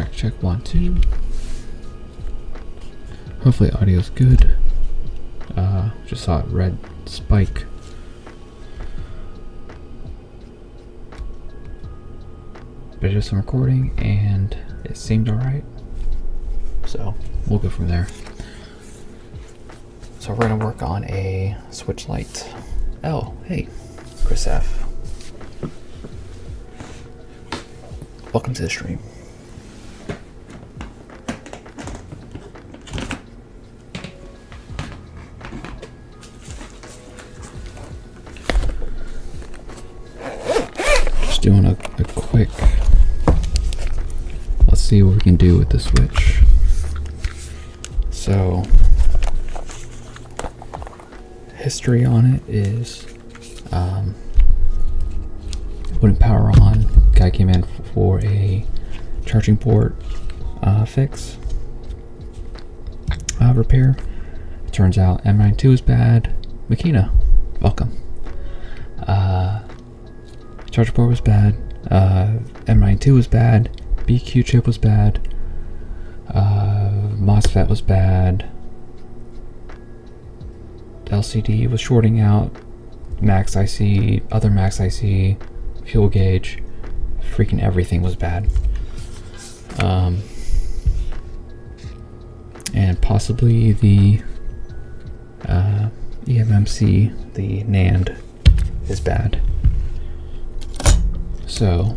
check 1 2. Hopefully audio's good. Just saw a red spike. But just some recording and it seemed alright. So we'll go from there. So we're gonna work on a switch light. Oh, hey, Chris F. Welcome to the stream. Just doing a quick, let's see what we can do with the switch. So, history on it is, putting power on, guy came in for a charging port fix, repair. It turns out M92 is bad. Makina, welcome. Charger port was bad. M92 was bad. BQ chip was bad. MOSFET was bad. LCD was shorting out. Max IC, other Max IC, fuel gauge, freaking everything was bad. And possibly the eMMC, the NAND, is bad. So,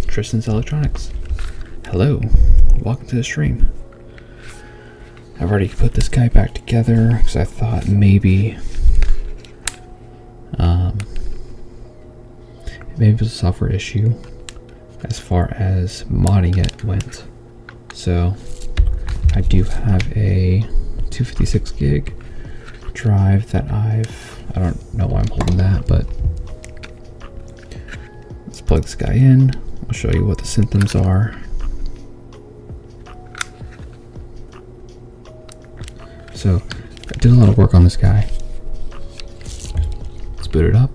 Tristan's Electronics. Hello, welcome to the stream. I've already put this guy back together because I thought maybe maybe it was a software issue as far as modding it went. So I do have a 256 gig drive that I don't know why I'm holding that, but let's plug this guy in. I'll show you what the symptoms are. So I did a lot of work on this guy. Let's boot it up.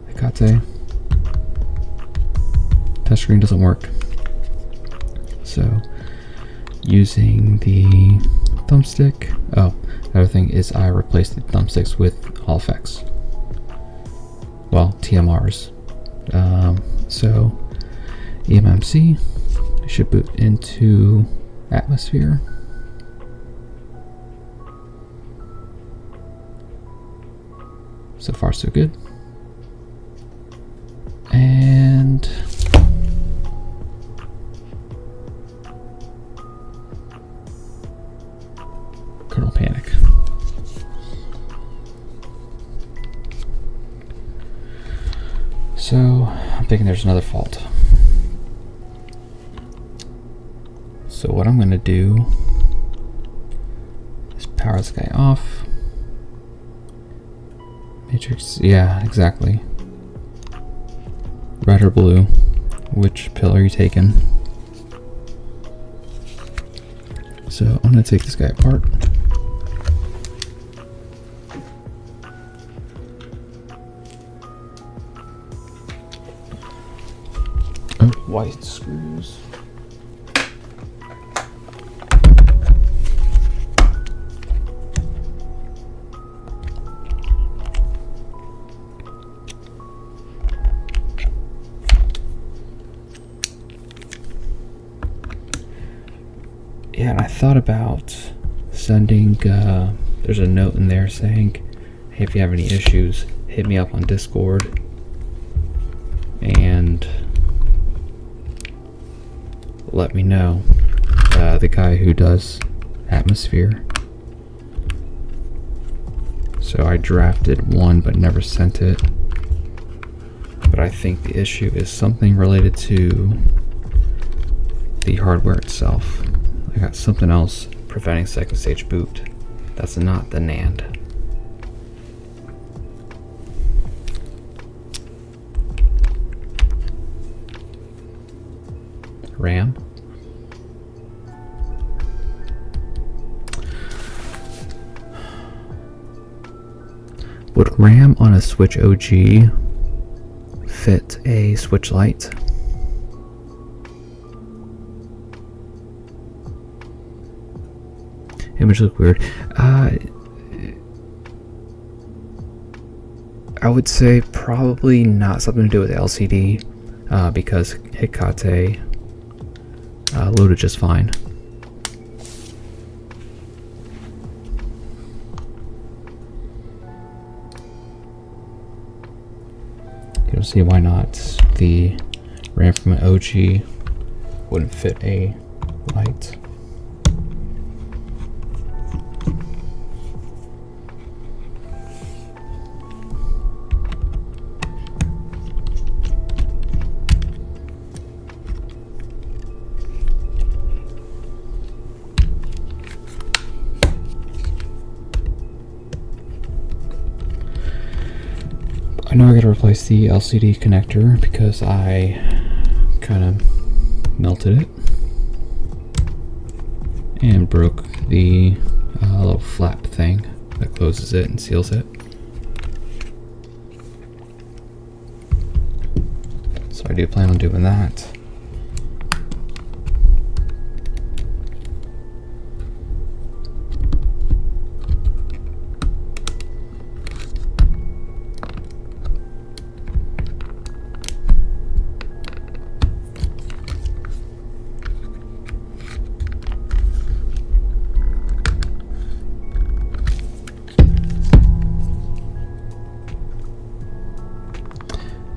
Hecate. Touchscreen doesn't work. So using the thumbstick. Oh, the other thing is I replaced the thumbsticks with Hall effects. Well, TMRs. So eMMC should boot into Atmosphere. So far so good. And kernel panic. So I'm thinking there's another fault. So what I'm going to do is power this guy off. Matrix, yeah, exactly. Red or blue? Which pill are you taking? So I'm going to take this guy apart. Oh, white screws. Yeah, and I thought about sending, there's a note in there saying, hey, if you have any issues, hit me up on Discord. And let me know. The guy who does Atmosphere. So I drafted one but never sent it. But I think the issue is something related to the hardware itself. I got something else preventing second stage boot. That's not the NAND. RAM. Would RAM on a Switch OG fit a Switch Lite? Image look weird. I would say probably not something to do with LCD, because Hikate loaded just fine. You'll see why not. The RAM from an OG wouldn't fit a Lite. I know I gotta replace the LCD connector because I kind of melted it and broke the little flap thing that closes it and seals it. So I do plan on doing that.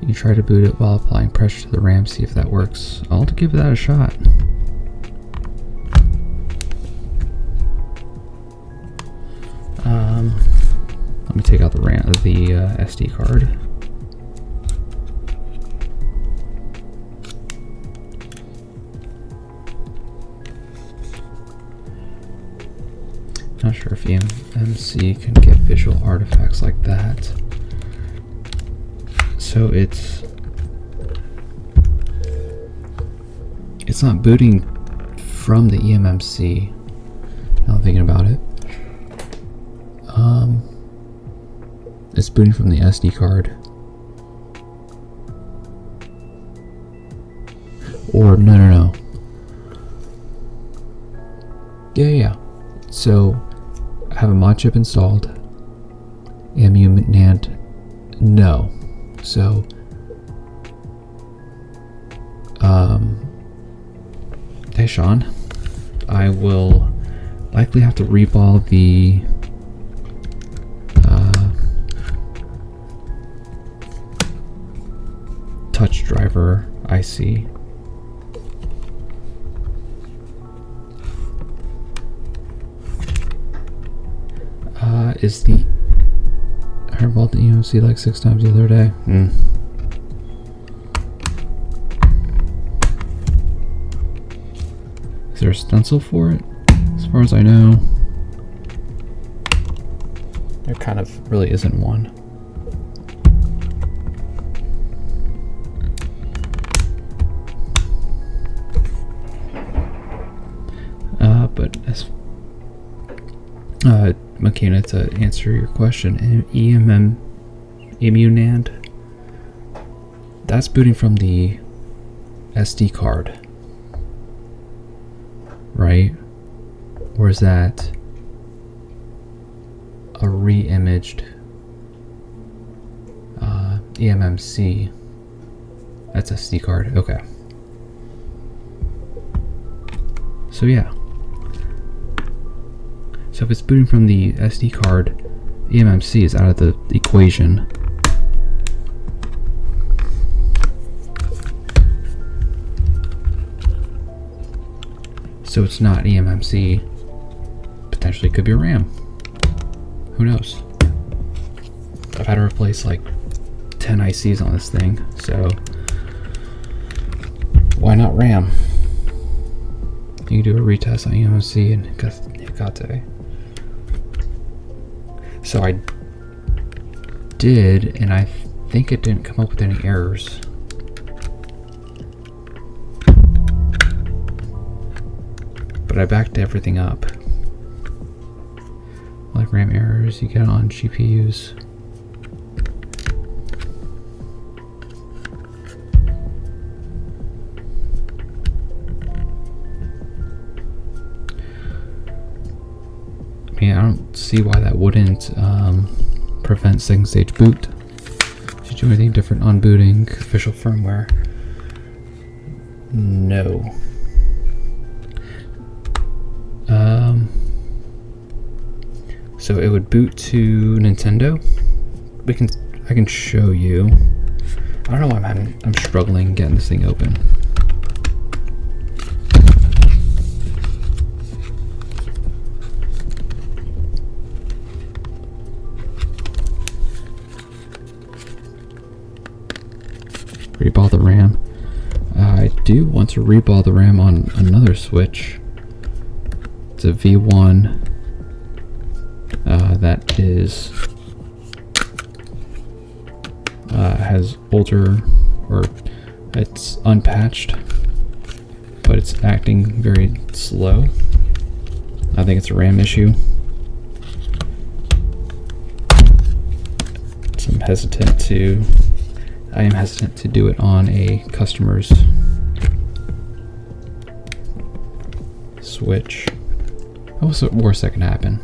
You try to boot it while applying pressure to the RAM, see if that works. I'll give that a shot. Let me take out the RAM, the SD card. Not sure if eMMC can get visual artifacts like that. So it's not booting from the eMMC. Now I'm thinking about it. It's booting from the SD card. Or no. Yeah. So I have a mod chip installed. EMU NAND, no. So, hey Sean, I will likely have to reball the touch driver IC. Is the I reballed the eMMC like 6 times the other day. Is there a stencil for it? As far as I know, there kind of really isn't one. But as Makina, to answer your question, EMU NAND, that's booting from the SD card, right? Or is that a re-imaged eMMC? That's SD card, okay. So yeah. So if it's booting from the SD card, eMMC is out of the equation. So it's not eMMC. Potentially could be RAM. Who knows? I've had to replace like 10 ICs on this thing, so why not RAM? You can do a retest on eMMC and Hikate. So I did, and I think it didn't come up with any errors. But I backed everything up. Like RAM errors you get on GPUs. I don't see why that wouldn't prevent second stage boot. Did you do anything different on booting official firmware? No. So it would boot to Nintendo. I can show you. I don't know why I'm struggling getting this thing open. Reball the RAM. I do want to reball the RAM on another switch. It's a V1 that is has older, or it's unpatched, but it's acting very slow. I think it's a RAM issue. So I am hesitant to do it on a customer's switch. What's the worst that can happen?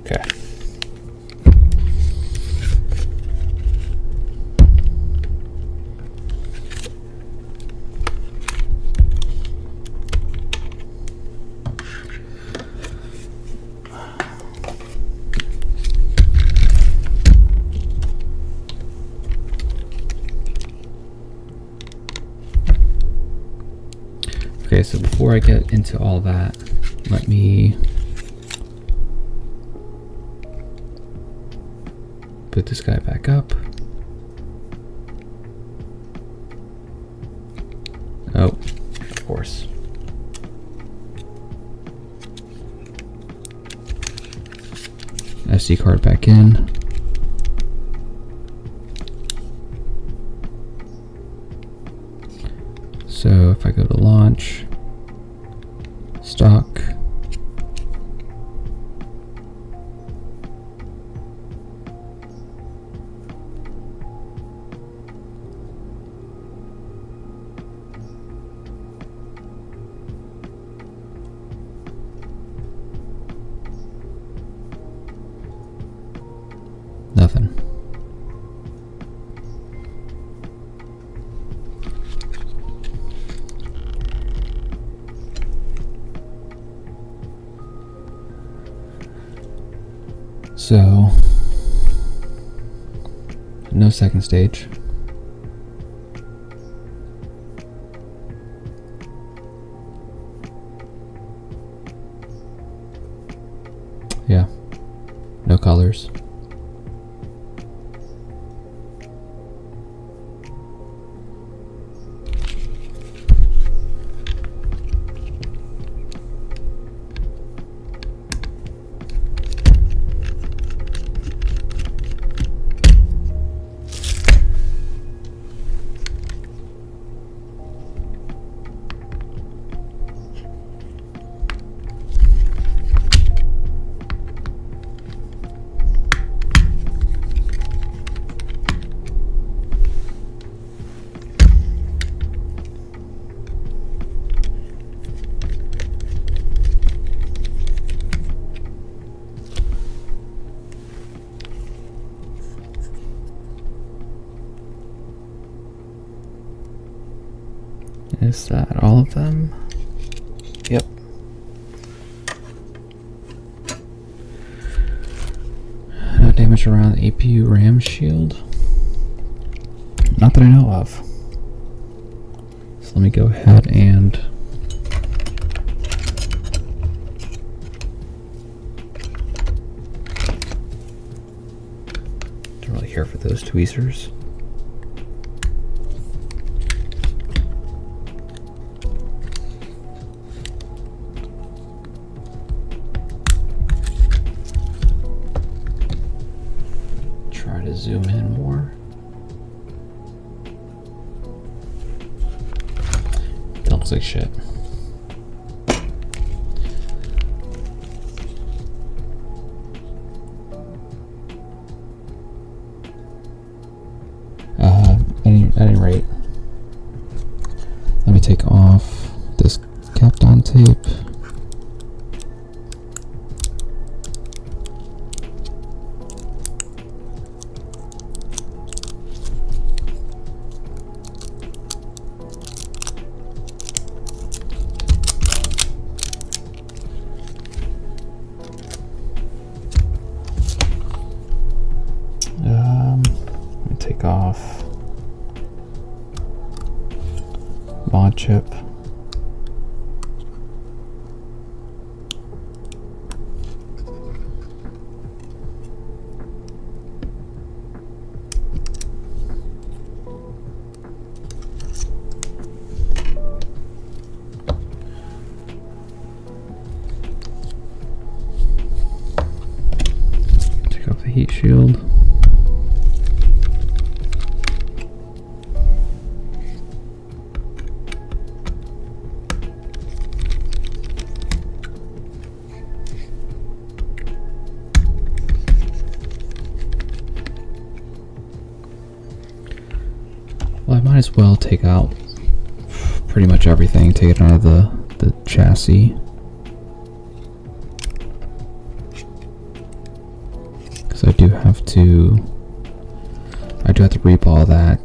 Okay. Okay, so before I get into all that, let me put this guy back up. Oh, of course. SD card back in. So if I go to launch, stock, nothing. So, no second stage. Yeah, no colors. Is that all of them? Yep. No damage around the APU RAM shield. Not that I know of. So let me go ahead and don't really care for those tweezers. Zoom in more. That looks like shit. that chip. Take off the heat shield. Well, I might as well take out pretty much everything, take it out of the chassis. Because I do have to reball that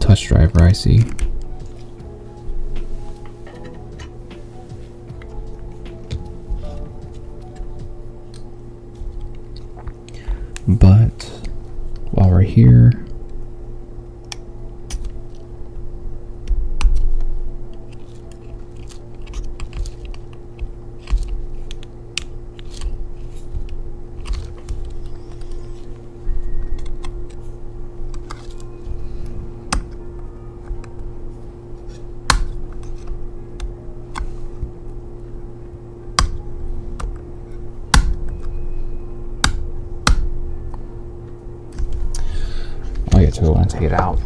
touch driver I see. But while we're here, I'll get to it when I take it out.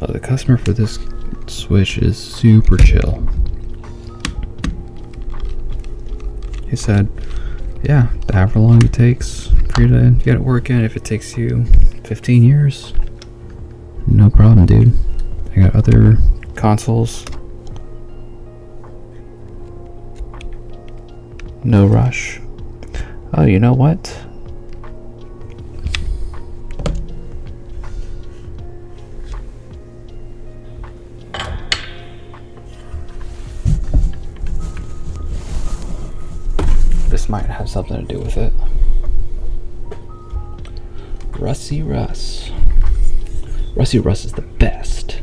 The customer for this switch is super chill. He said, yeah, however long it takes for you to get it working, if it takes you 15 years, no problem, dude. I got other consoles. No rush. Oh, you know what? This might have something to do with it. Rusty Russ. Rusty Russ is the best.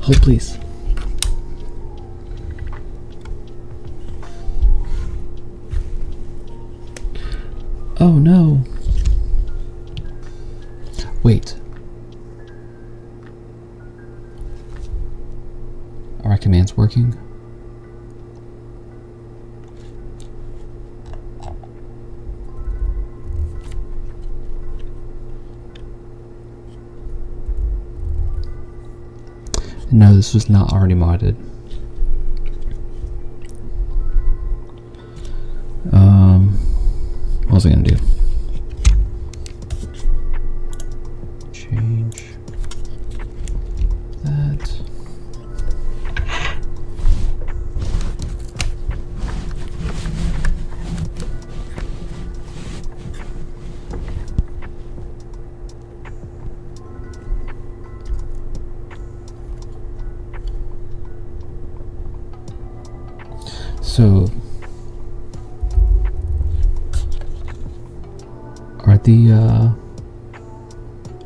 Hold, please. Oh no. Wait. Are my commands working? No, this was not already modded. What was I gonna do? Change that. So,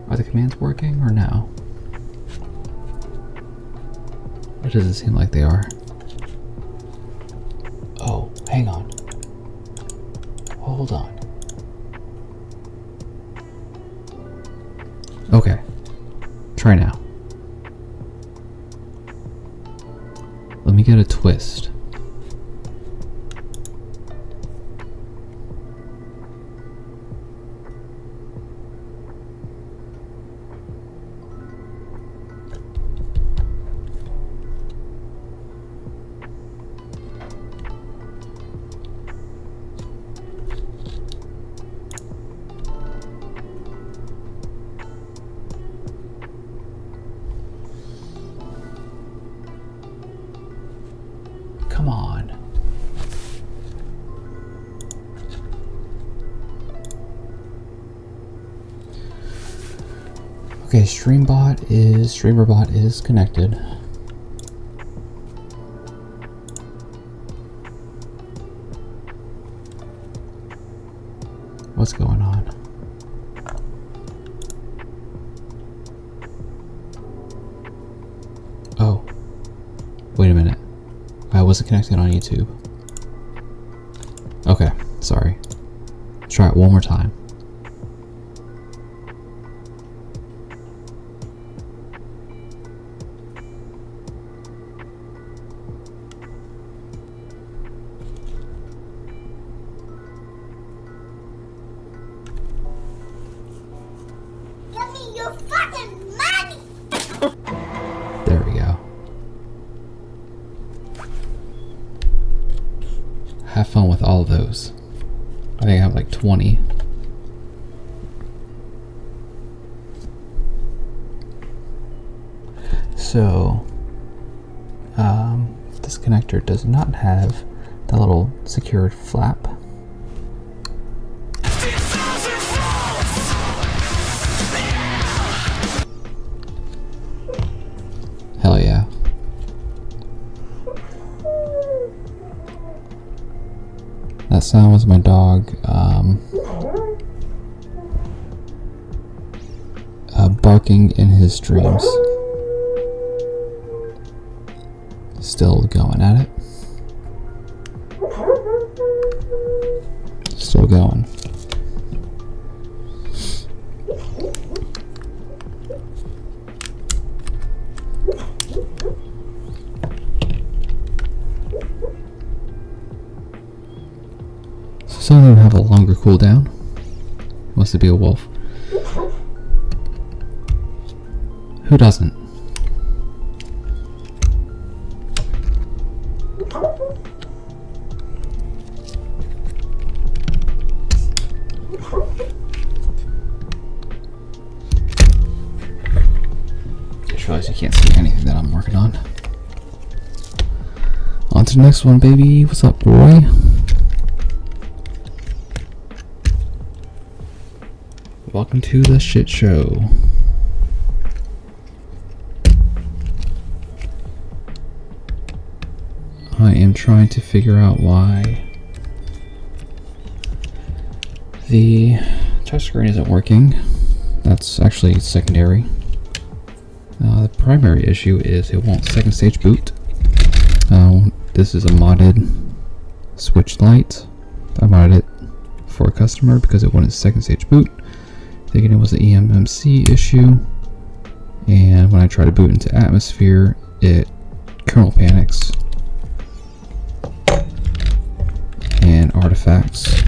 are the commands working or no? It doesn't seem like they are. Oh, hang on. Hold on. Okay, Try now. Let me get a twist. Come on. Okay, streamerbot is connected. What's going on? Oh, wait a minute. I wasn't connected on YouTube. Okay, sorry. Try it one more time. Give me your fucking money! There we go. Have fun with all of those. I think I have like 20. So, this connector does not have that little secured flap. Hell yeah. That sound was my dog barking in his dreams. Still going at it. Still going. Some of them have a longer cooldown. Must it be a wolf? Who doesn't? Just realized you can't see anything that I'm working on. On to the next one, baby. What's up, boy? Welcome to the shit show. I am trying to figure out why the touchscreen isn't working. That's actually secondary. The primary issue is it won't second stage boot. This is a modded switch light. I modded it for a customer because it wouldn't second stage boot, thinking it was an eMMC issue. And when I try to boot into Atmosphere, it kernel panics and artifacts.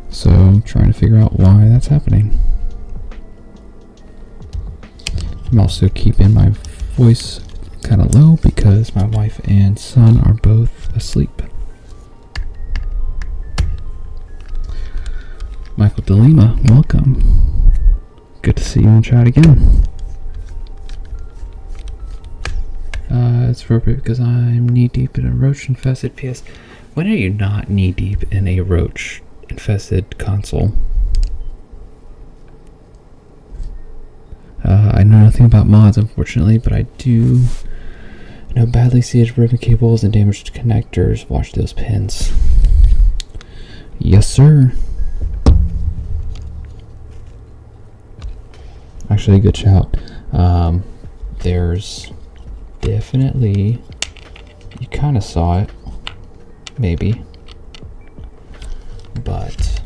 So I'm trying to figure out why that's happening. I'm also keeping my voice kind of low because my wife and son are both asleep. Michael DeLima, welcome. Good to see you in chat again. It's appropriate because I'm knee deep in a roach infested PS. When are you not knee deep in a roach infested console? I know nothing about mods, unfortunately, but I do know badly seated ribbon cables and damaged connectors. Watch those pins. Yes, sir. Actually, good shout. There's definitely, you kind of saw it, maybe, but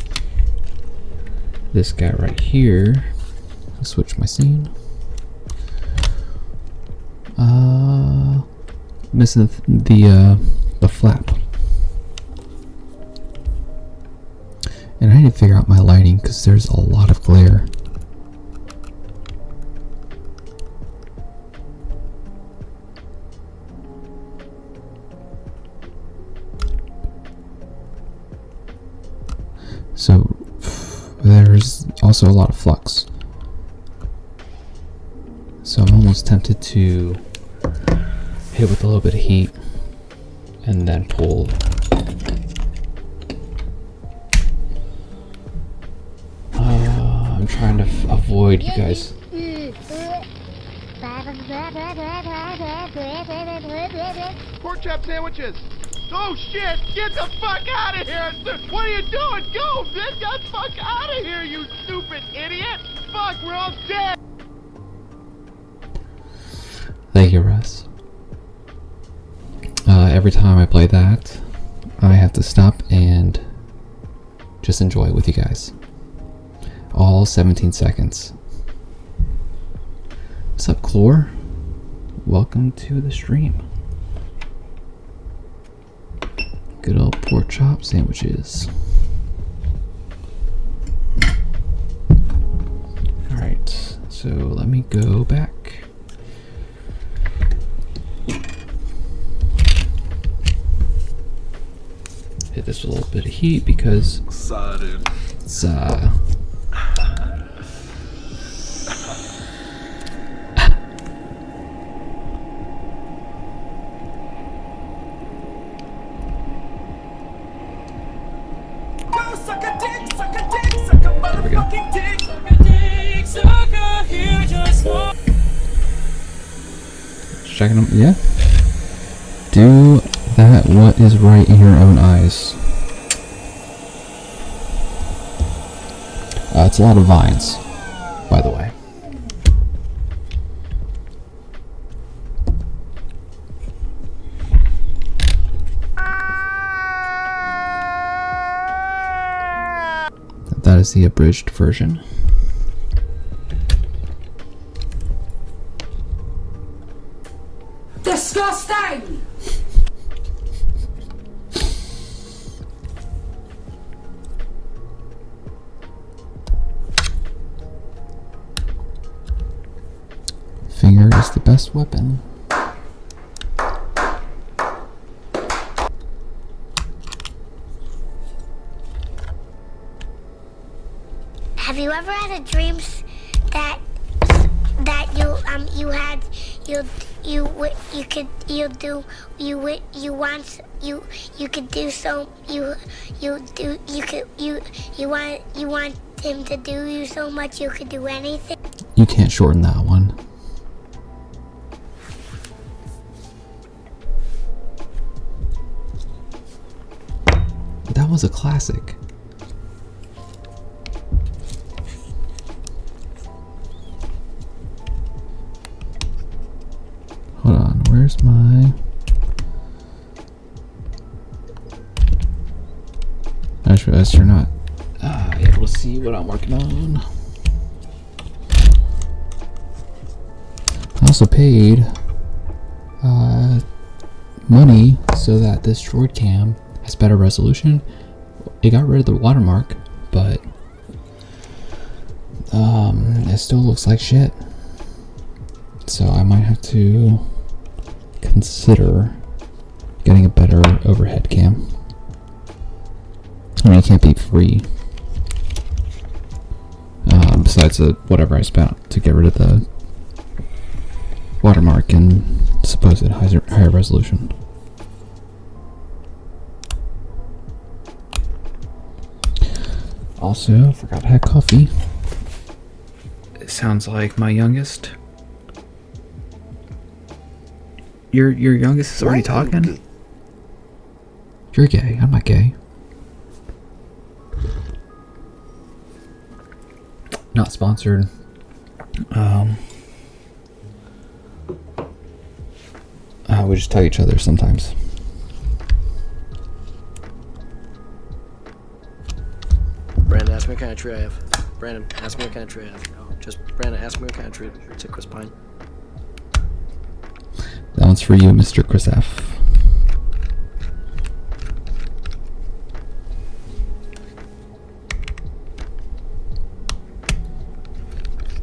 this guy right here, I'll switch my scene. Missing the flap. And I need to figure out my lighting because there's a lot of glare. So there's also a lot of flux. So I'm almost tempted to hit with a little bit of heat and then pull. I'm trying to avoid you guys. Pork chop sandwiches. Oh shit! Get the fuck out of here! What are you doing? Go! Get the fuck out of here, you stupid idiot! Fuck, we're all dead! Thank you, Russ. Every time I play that, I have to stop and just enjoy it with you guys. All 17 seconds. What's up, Chlor? Welcome to the stream. Good old pork chop sandwiches. Alright, so let me go back. Hit this with a little bit of heat because Excited. it's there we go. Checking them, yeah. Do that what is right in your own eyes. It's a lot of vines, by the way. That is the abridged version. Disgusting! Finger is the best weapon. Have you ever had a dream that you want him to do you so much you could do anything? You can't shorten that one. That was a classic. Hold on, where's my... I just realized you're not able to see what I'm working on. I also paid money so that this droid cam has better resolution. It got rid of the watermark, but it still looks like shit. So I might have to consider getting a better overhead cam. I mean, it can't be free. Besides whatever I spent to get rid of the watermark and supposed higher resolution. Also, forgot I had coffee. It sounds like my youngest. Your youngest is already talking? You're gay. I'm not gay. Not sponsored. We just tell each other sometimes. Brandon, ask me what kind of tree I have. Brandon, ask me what kind of tree I have. Just, Brandon, ask me what kind of tree. It's a Chris Pine. one's for you, Mr. Chris F.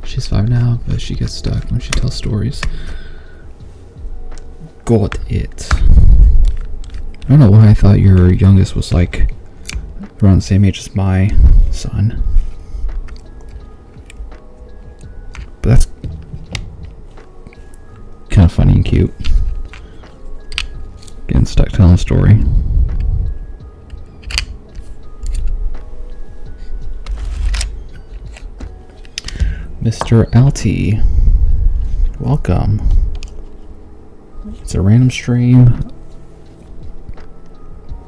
She's 5 now, but she gets stuck when she tells stories. Got it. I don't know why I thought your youngest was like around the same age as my son. But that's kind of funny and cute. Getting stuck telling a story. Mr. LT, welcome. It's a random stream.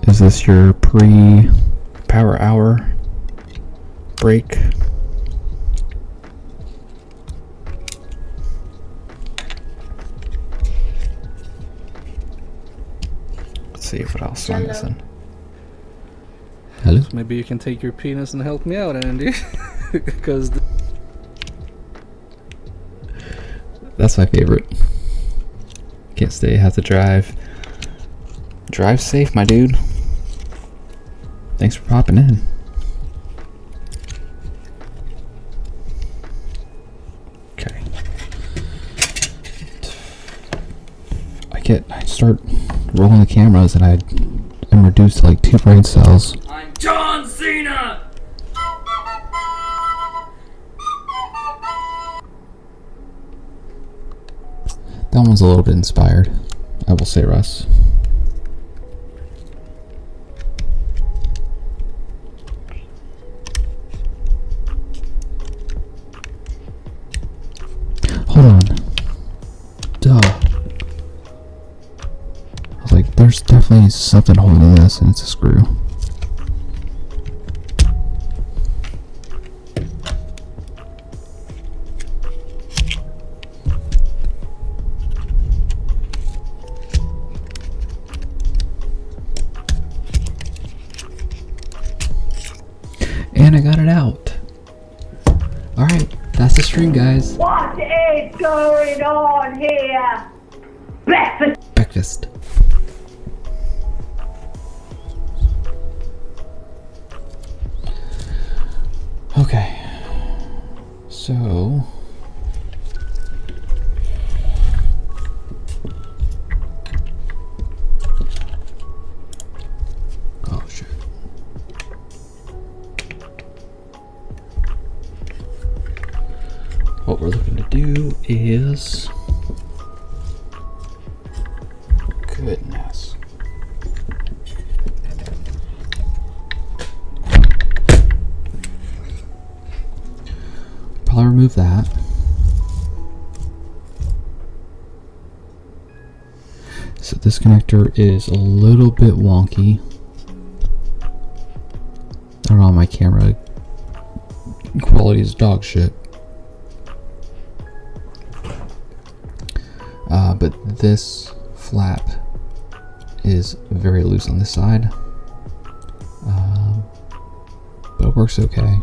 Is this your pre-power hour break? Let's see what else I'm missing. Hello? Maybe you can take your penis and help me out, Andy. Because that's my favorite. Can't stay, have to drive. Drive safe, my dude. Thanks for popping in. Okay. I start rolling the cameras and I am reduced to like 2 brain cells. I'm John Cena! That one's a little bit inspired, I will say, Russ. Hold on. Duh. I was like, there's definitely something holding this, and it's a screw. And I got it out. Alright, that's the stream, guys. What is going on here? Breakfast. Okay. So... oh, shit. What we're looking to do is... goodness. Probably remove that. So this connector is a little bit wonky. I don't know, my camera quality is dog shit. But this flap is very loose on this side, but it works okay.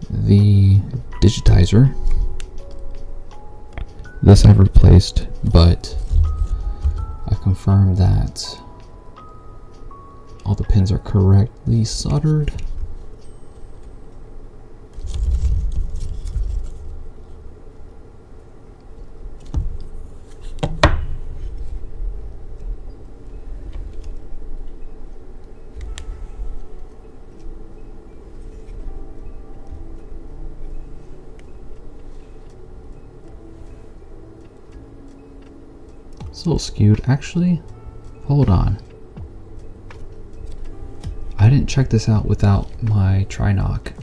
The digitizer, this I've replaced, but I confirmed that all the pins are correctly soldered. It's a little skewed. Actually, hold on. I didn't check this out without my tri-knock.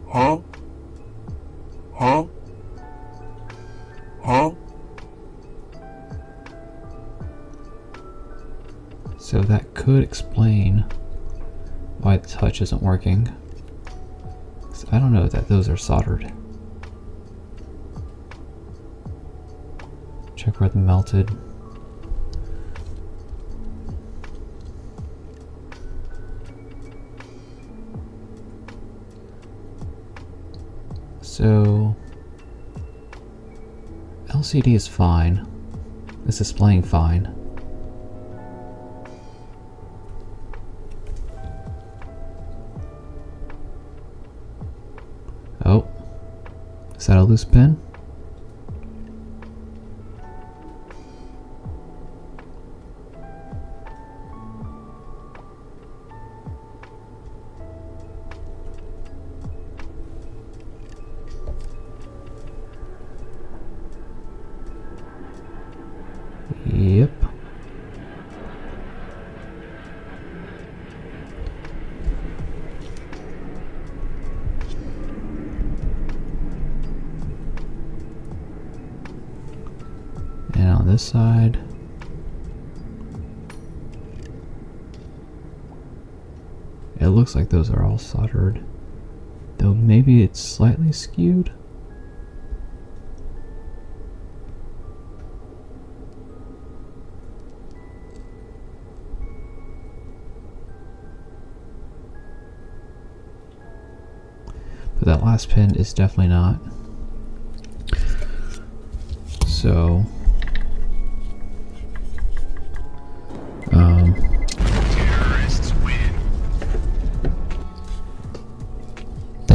Huh? Huh? Huh? So that could explain why the touch isn't working. 'Cause I don't know that those are soldered. Check where they melted. So LCD is fine. It's displaying fine. Oh, is that a loose pin? Yep. And on this side, it looks like those are all soldered, though maybe it's slightly skewed. But that last pin is definitely not. So Terrorists win.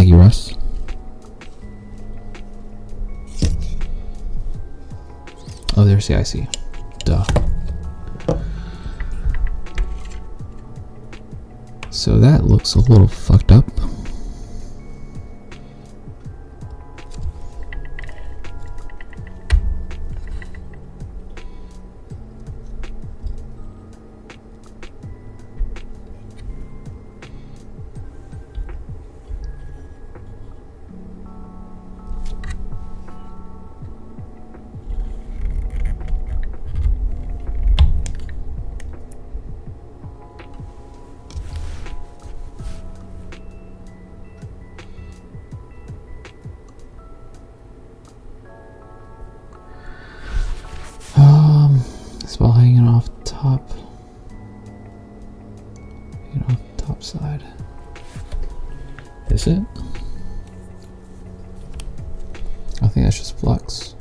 thank you, Russ. Oh, there's the IC. Duh. So that looks a little fucked up. It's all hanging off top. Hanging off top side. Is it? I think that's just flux.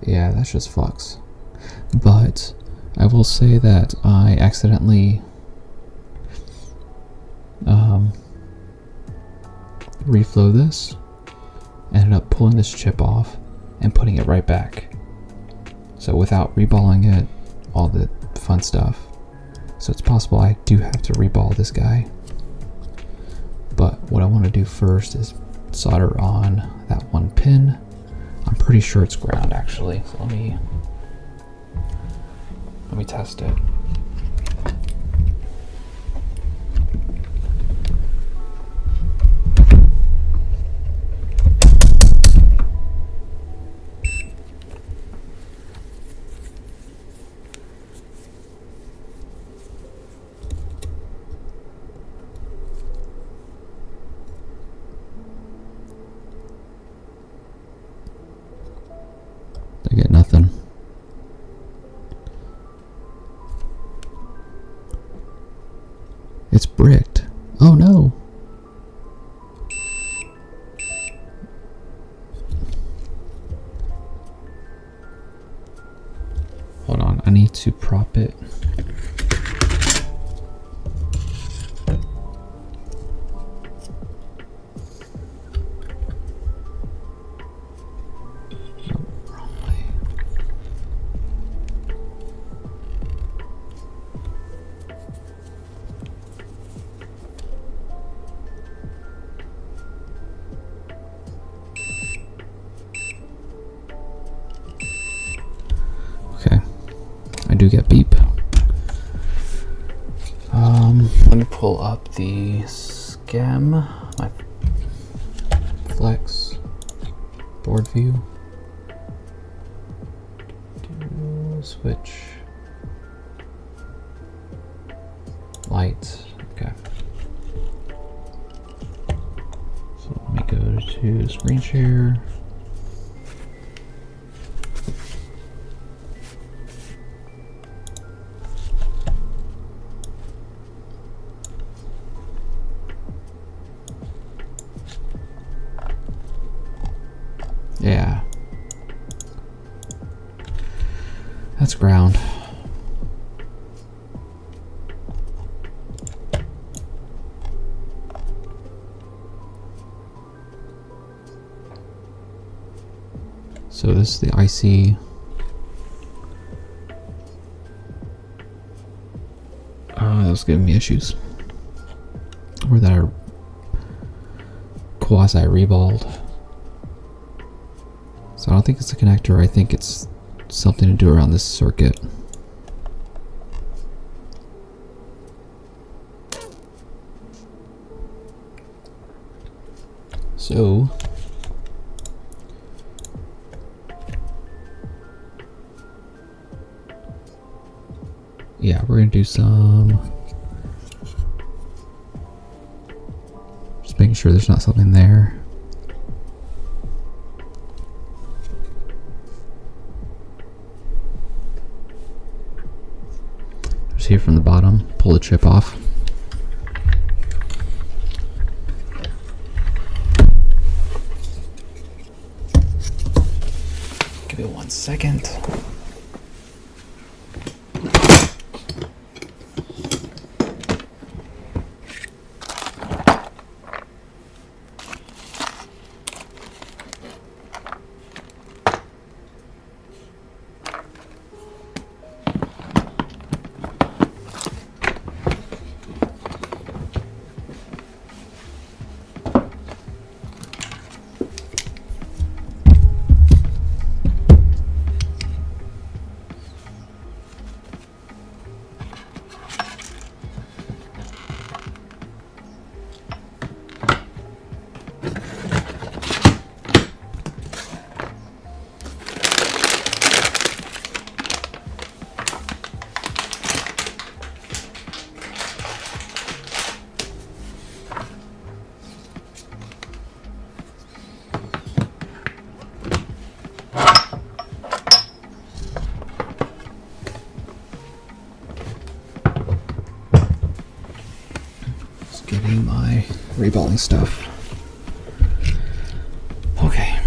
Yeah, that's just flux. But I will say that I accidentally reflow this, ended up pulling this chip off and putting it right back. So without reballing it, all the fun stuff. So it's possible I do have to reball this guy. But what I want to do first is solder on that one pin. I'm pretty sure it's ground actually. So let me test it. I get nothing. It's bricked. Oh no. Hold on, I need to prop it. Okay, I do get beep. Let me pull up the scam, my flex board view. Switch light. Okay. So let me go to screen share. That's ground. So this is the icy. That was giving me issues. Or that are quasi reballed. So I don't think it's a connector. I think it's something to do around this circuit. So yeah, we're gonna do some, just making sure there's not something there. Just here from the bottom, pull the chip off. Give it 1 second. Getting my reballing stuff. Okay.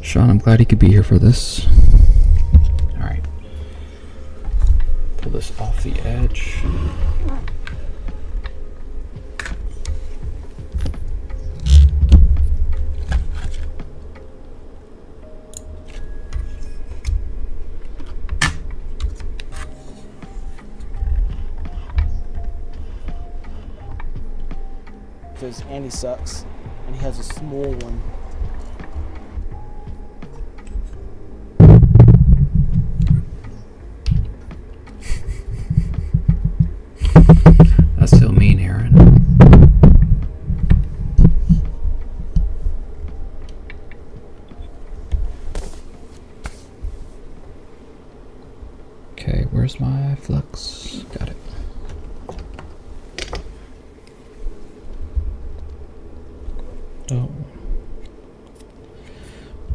Sean, I'm glad he could be here for this. Pull this off the edge. Because Andy sucks, and he has a small one. That's still mean, Aaron. Okay, where's my flux? Got it. Oh.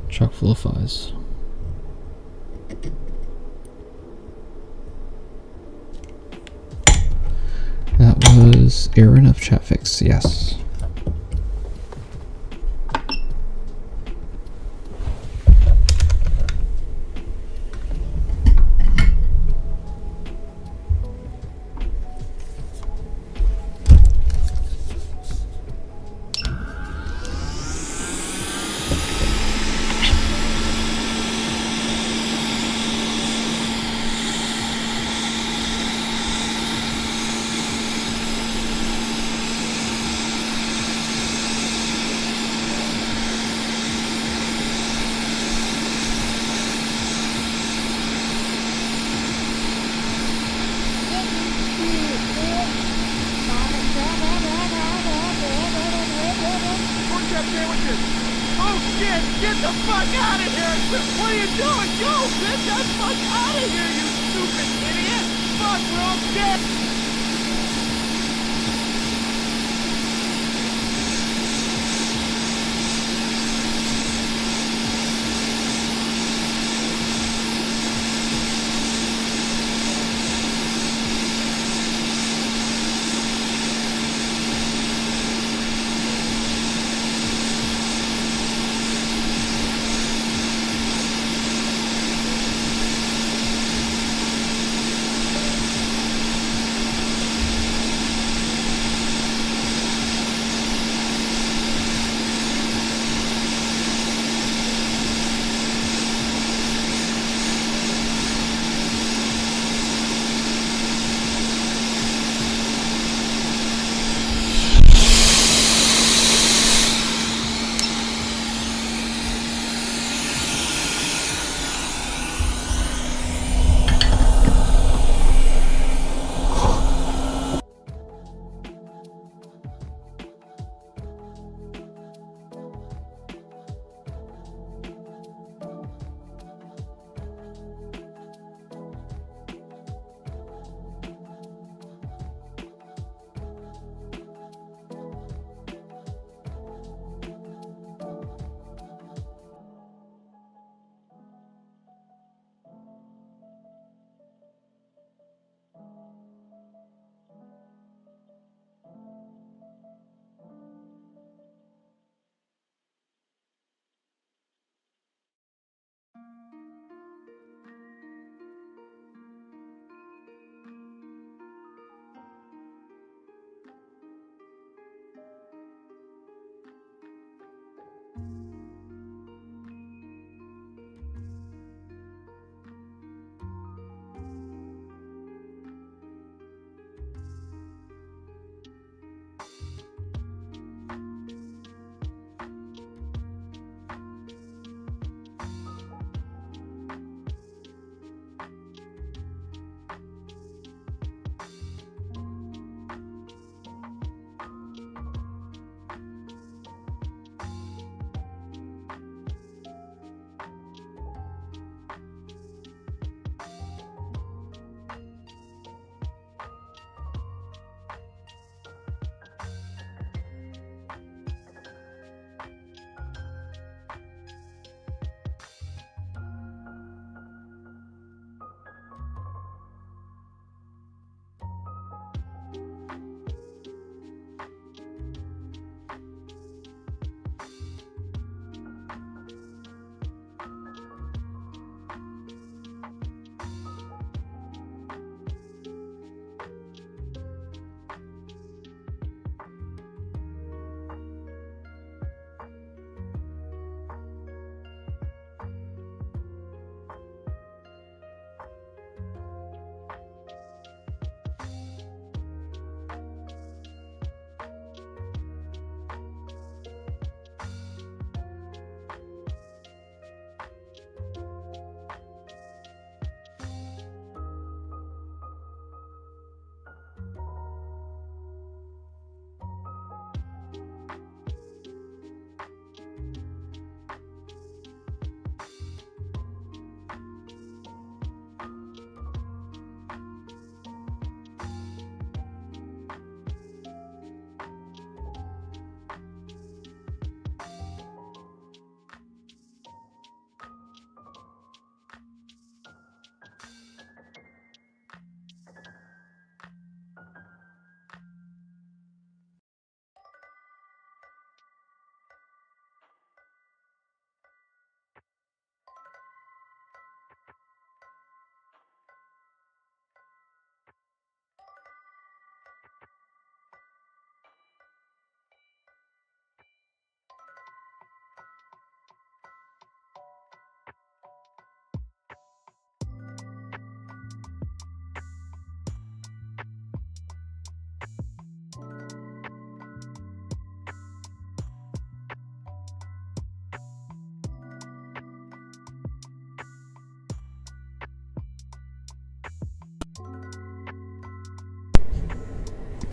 Chock full of fuzz. That was Aaron of Chatfix, yes. Oh shit! Get the fuck out of here! What are you doing? Go! Get the fuck out of here, you stupid idiot! Fuck, we're all dead!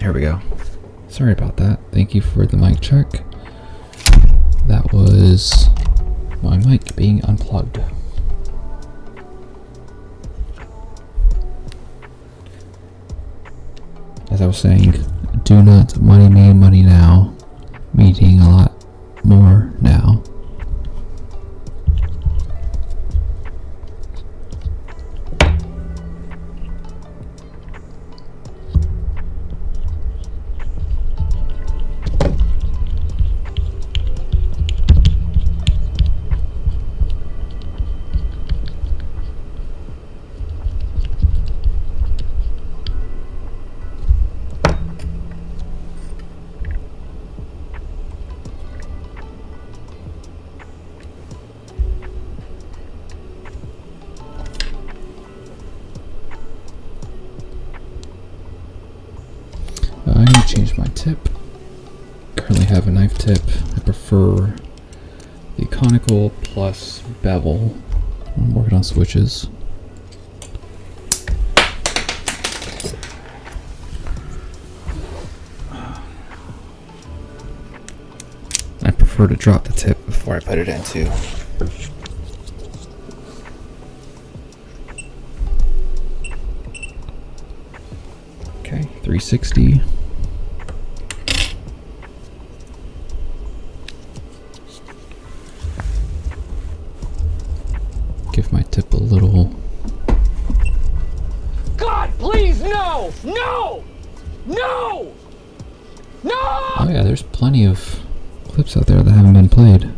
Here we go. Sorry about that. Thank you for the mic check. That was my mic being unplugged. As I was saying, do not money me, money now. Meaning a lot more now. I need to change my tip. Currently have a knife tip. I prefer the conical plus bevel. I'm working on switches. I prefer to drop the tip before I put it in too. Okay, 360. Give my tip a little. God, please, no! No! No! No! Oh yeah, there's plenty of clips out there that haven't been played.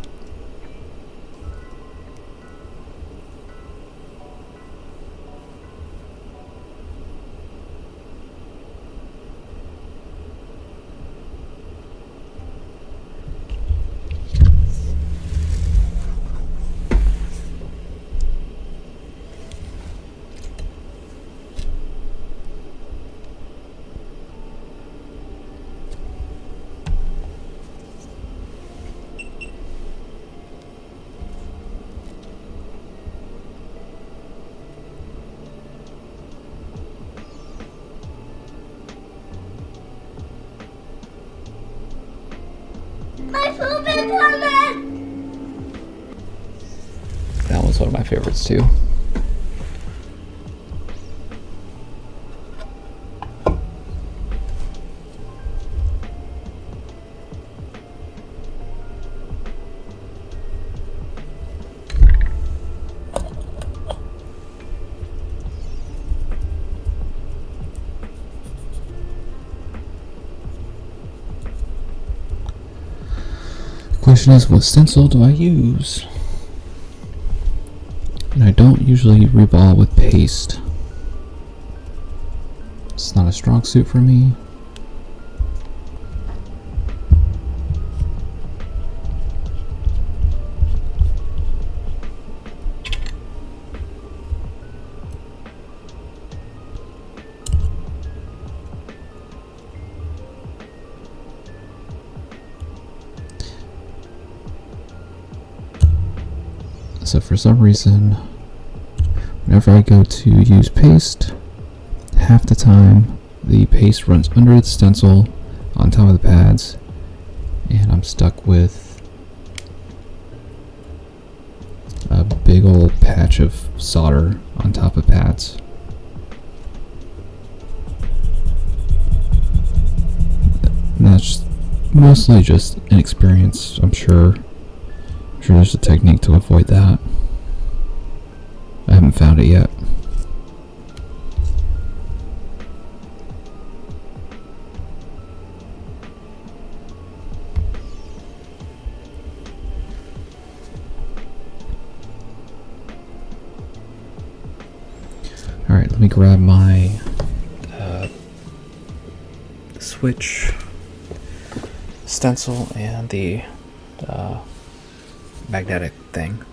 My poop is coming! That was one of my favorites too. Question is, what stencil do I use? And I don't usually reball with paste. It's not a strong suit for me. So for some reason, whenever I go to use paste, half the time the paste runs under the stencil on top of the pads, and I'm stuck with a big old patch of solder on top of pads. And that's mostly just inexperience, I'm sure. I'm sure there's a technique to avoid that. I haven't found it yet. Alright, let me grab my switch stencil and the magnetic thing.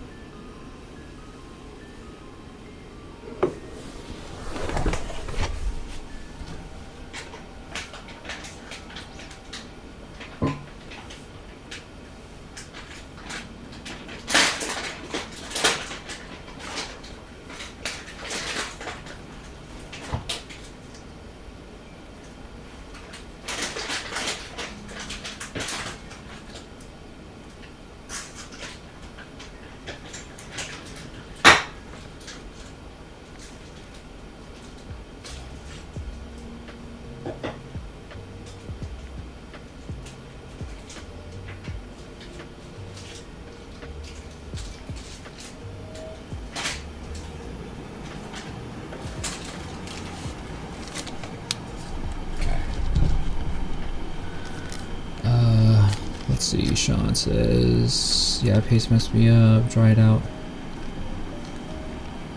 Let's see, Sean says, yeah, paste messed me up, dry it out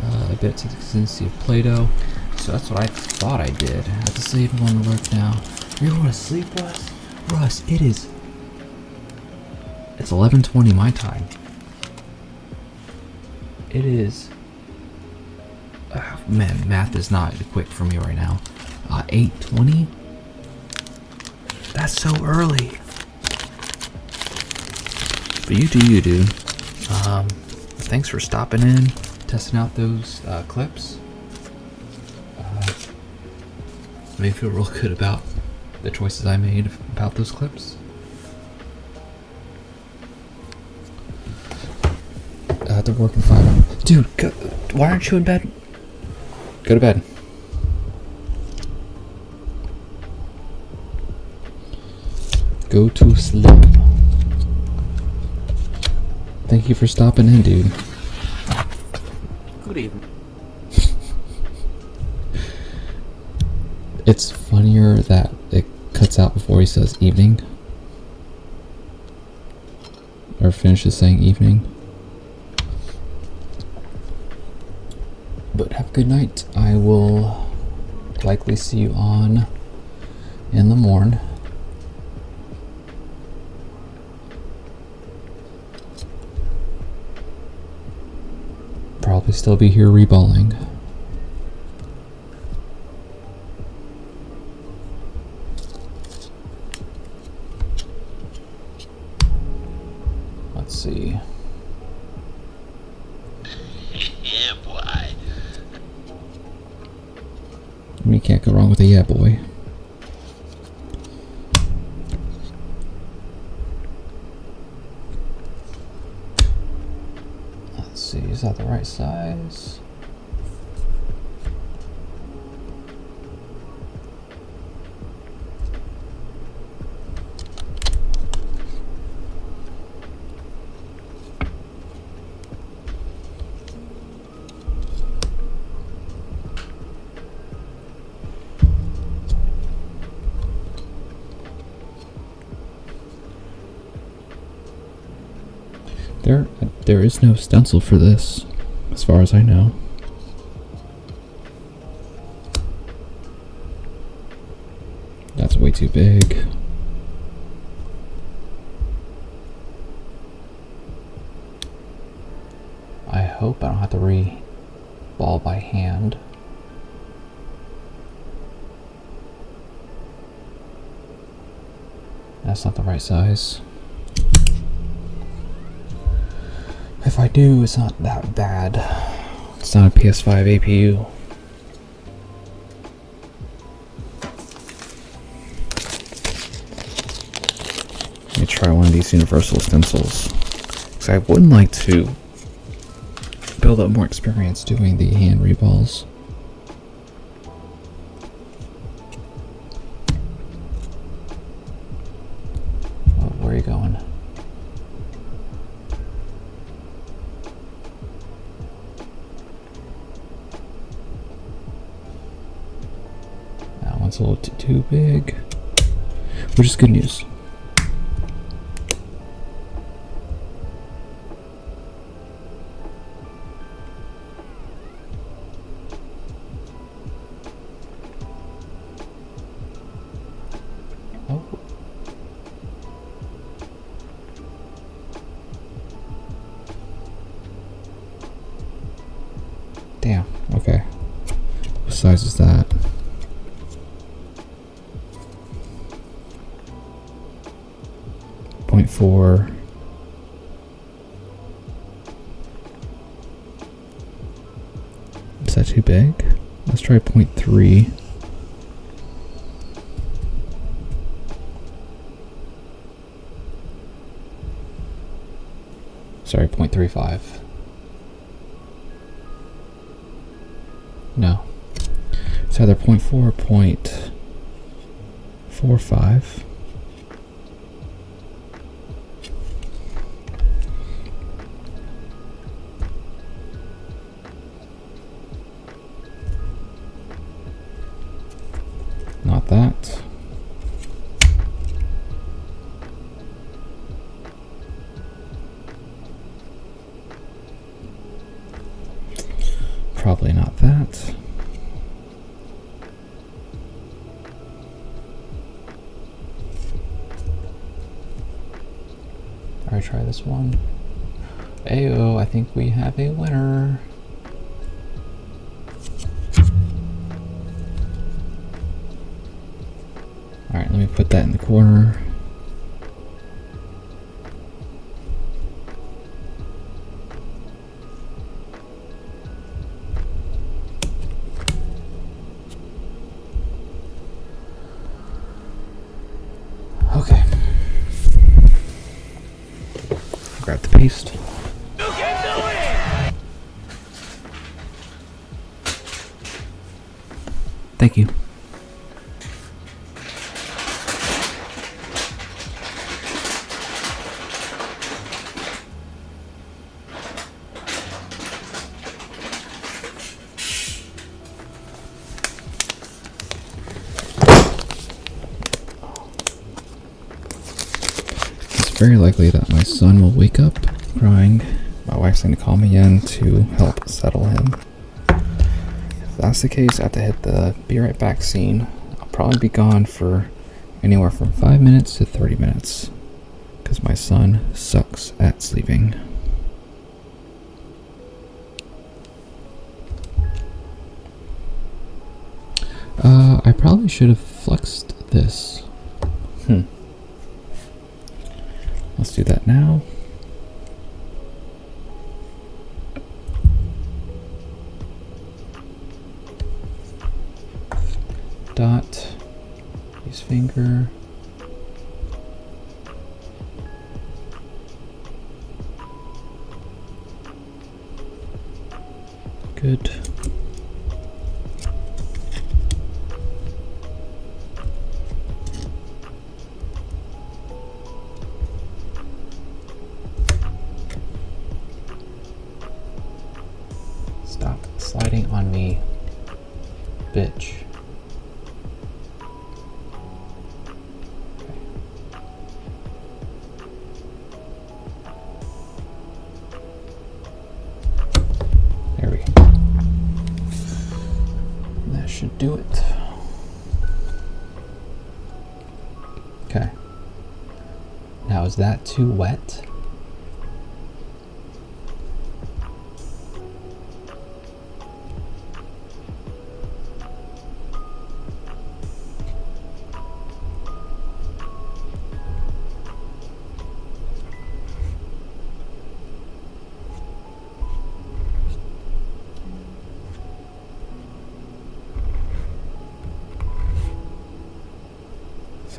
a bit to the consistency of Play-Doh. So that's what I thought I did. I have to save him on alert now. You're going to sleep, Russ? Russ, it's 11:20 my time. It is, man, math is not quick for me right now. 8:20? That's so early. But you do you, dude. Thanks for stopping in, testing out those clips. Made me feel real good about the choices I made about those clips. They're working fine. Dude, why aren't you in bed? Go to bed. Go to sleep. Thank you for stopping in, dude. Good evening. It's funnier that it cuts out before he says evening. Or finishes saying evening. But have a good night. I will likely see you on in the morn. Probably still be here reballing. Let's see. Yeah, boy. You can't go wrong with a yeah boy. Let's see, is that the right size? There is no stencil for this, as far as I know. That's way too big. I hope I don't have to re-ball by hand. That's not the right size. If I do, it's not that bad. It's not a PS5 APU. Let me try one of these universal stencils. Because I would like to build up more experience doing the hand reballs. Oh, where are you going? It's a little too big, which is good news. Oh. Damn, okay. What size is that? 0.4. Is that too big? Let's try 0.3. Sorry, 0.35. No. It's either 0.4 or 0.45. Not that. Probably try this one. Ayo, I think we have a winner. Alright, let me put that in the corner. Okay. Grab the paste. Thank you. It's very likely that my son will wake up crying. My wife's going to call me in to help settle him. If that's the case, I have to hit the be right back scene. I'll probably be gone for anywhere from 5 minutes to 30 minutes because my son sucks at sleeping. I probably should have flexed this. Let's do that now. Dot, use finger. Good. Stop sliding on me, bitch. There we go. That should do it. Okay. Now, is that too wet?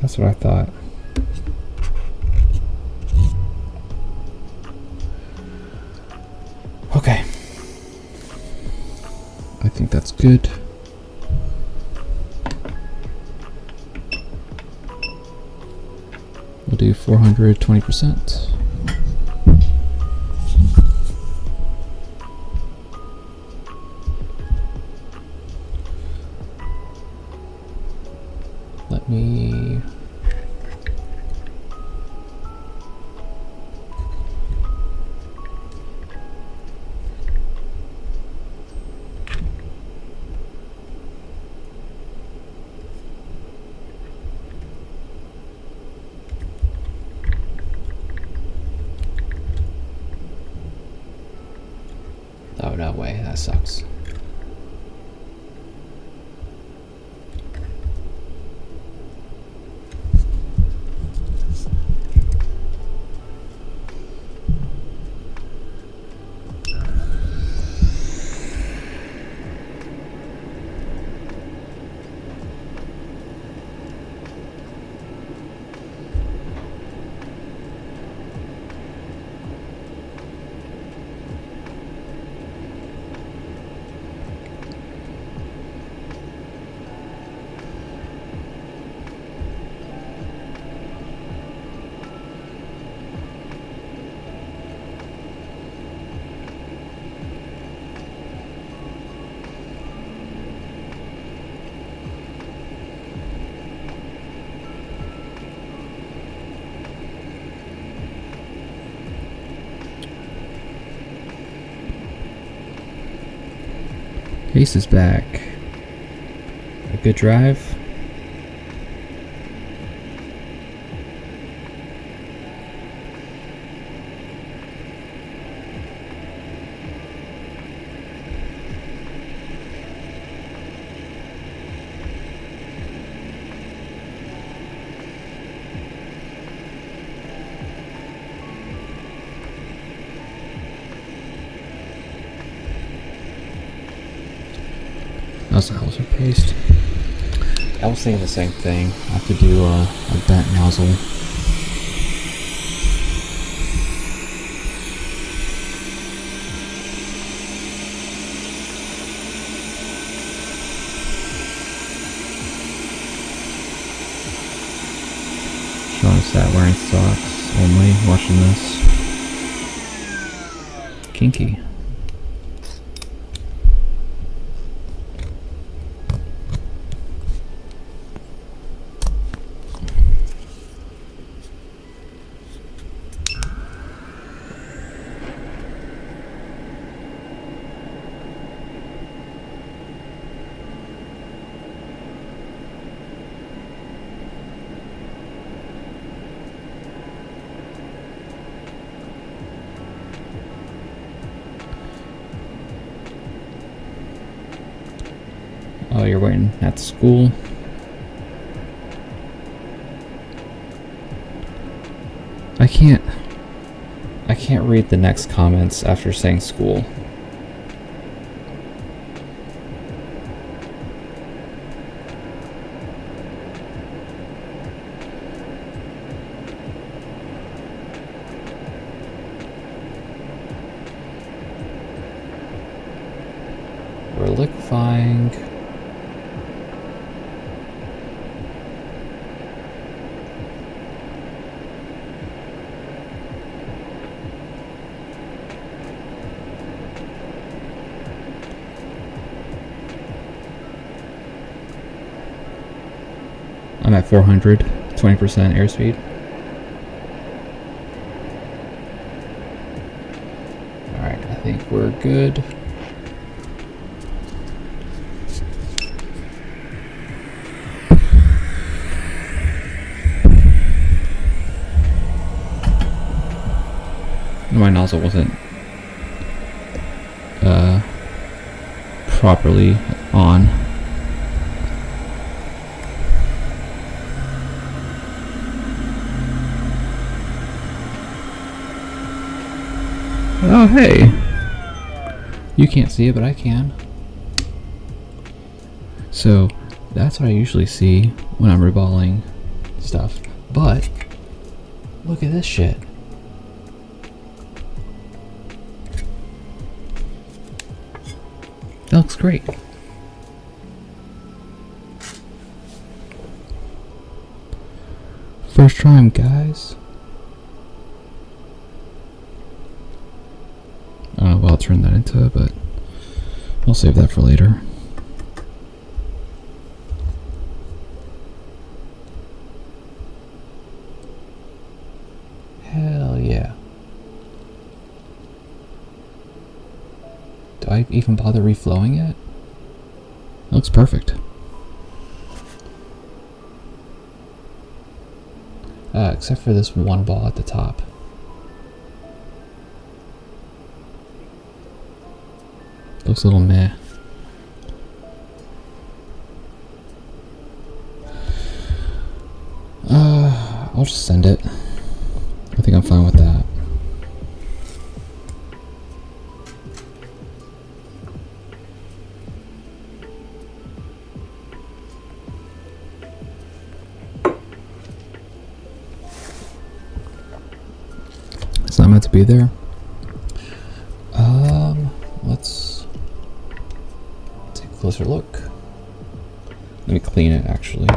That's what I thought. Okay. I think that's good. We'll do 420%. Let me oh, no way, that sucks. Case is back. A good drive. How's the hell is it paste? I was thinking the same thing. I have to do a bent nozzle. Sean sat wearing socks only, watching this. Kinky. Oh, you're waiting at school? I can't read the next comments after saying school. We're liquefying. I'm at 400, 20% airspeed. Alright, I think we're good. My nozzle wasn't properly on. Oh, hey! You can't see it, but I can. So, that's what I usually see when I'm reballing stuff. But, look at this shit. That looks great. First try, guys. I don't know what I'll turn that into, but I'll save that for later. Hell yeah. Do I even bother reflowing it? It looks perfect. Except for this one ball at the top. Looks a little meh. I'll just send it. I think I'm fine with that. It's not meant to be there. Let's take a closer look. Let me clean it actually.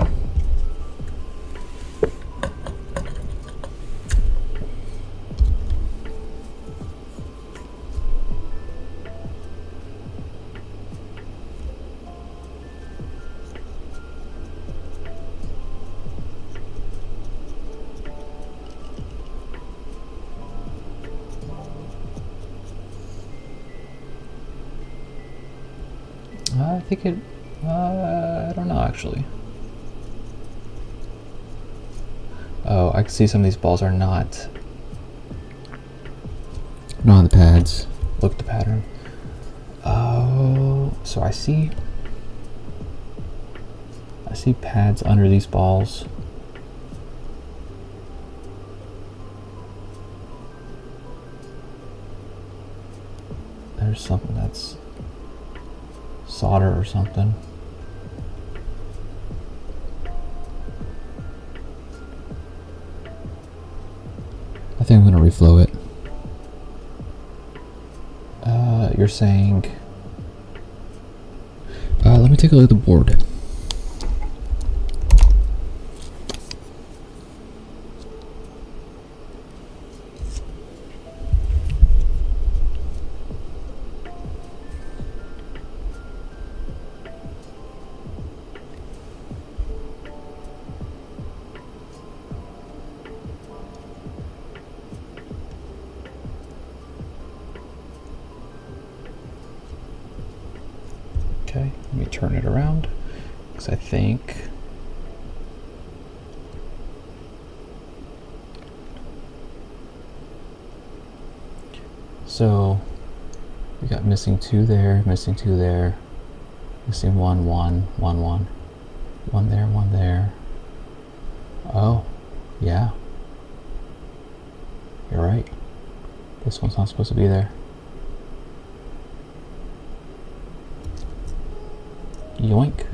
I think it, I don't know actually. Oh, I can see some of these balls are not on the pads. Look at the pattern. Oh, so I see pads under these balls. There's something that's solder or something. think I'm gonna reflow it. You're saying... let me take a look at the board. Okay, let me turn it around, because I think... So, we got missing 2 there, missing 2 there, missing 1, 1, 1, 1, 1 there, 1 there. Oh, yeah. You're right. This one's not supposed to be there. Yoink.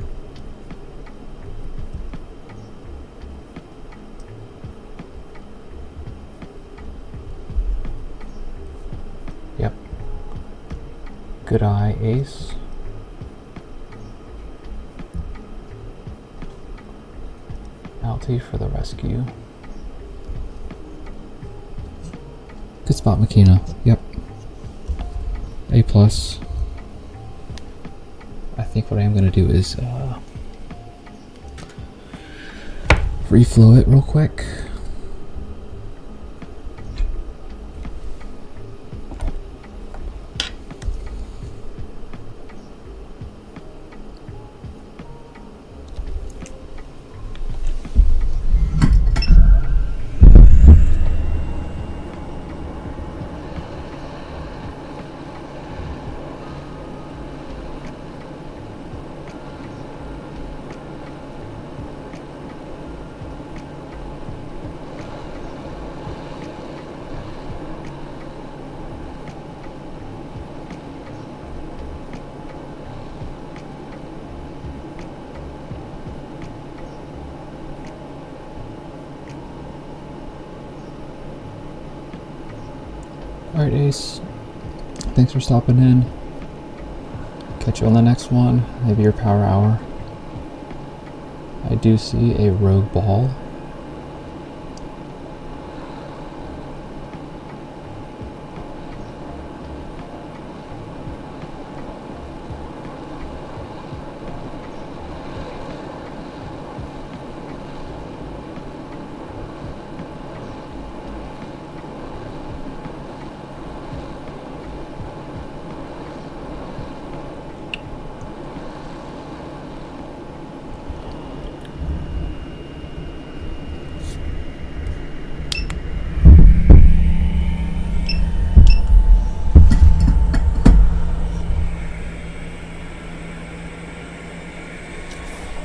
Yep. Good eye, ace. LT for the rescue. Good spot, Makina. Yep. A plus. I think what I am going to do is reflow it real quick. Alright, Ace. Thanks for stopping in. Catch you on the next one. Maybe your power hour. I do see a rogue ball.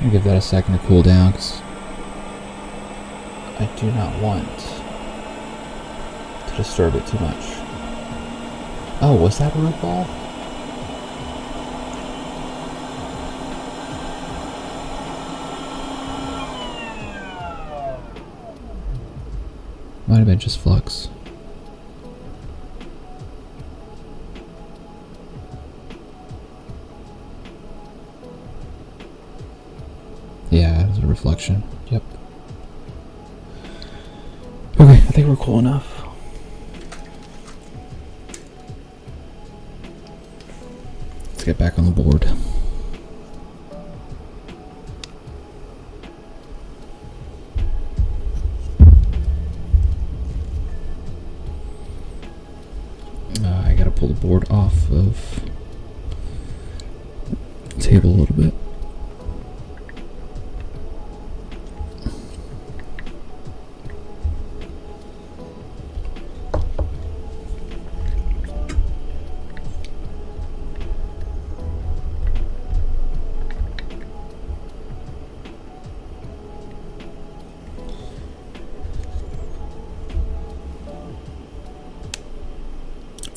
I'll give that a second to cool down because I do not want to disturb it too much. Oh, was that a root ball? Might have been just flux. Yeah, it was a reflection. Yep. Okay, I think we're cool enough. Let's get back on the board. I gotta pull the board off of the table a little bit.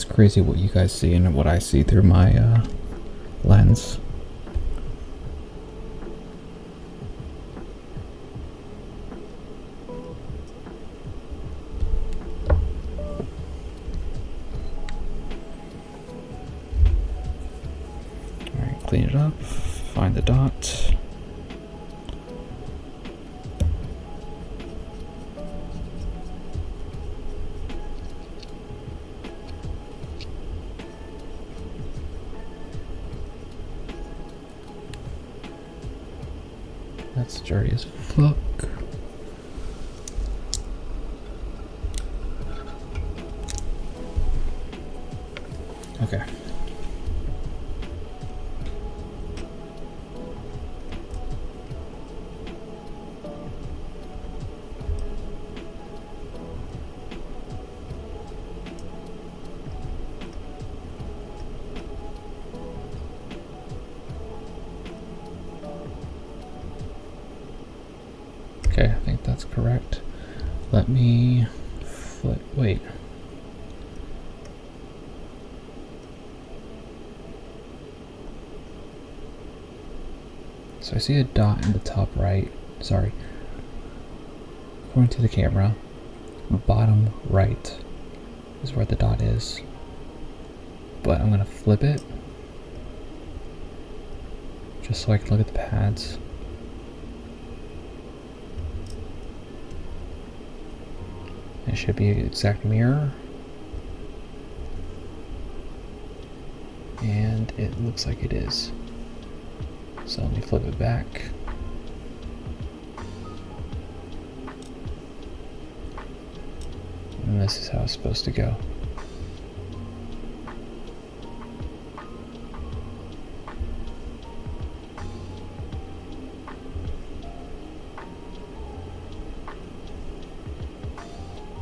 Crazy what you guys see and what I see through my lens. clean it up, find the dot. That's dirty as fuck. Okay. Okay, I think that's correct. Let me flip, wait. So I see a dot in the top right, sorry. According to the camera, bottom right is where the dot is. But I'm gonna flip it, just so I can look at the pads. It should be an exact mirror. And it looks like it is. So let me flip it back. And this is how it's supposed to go.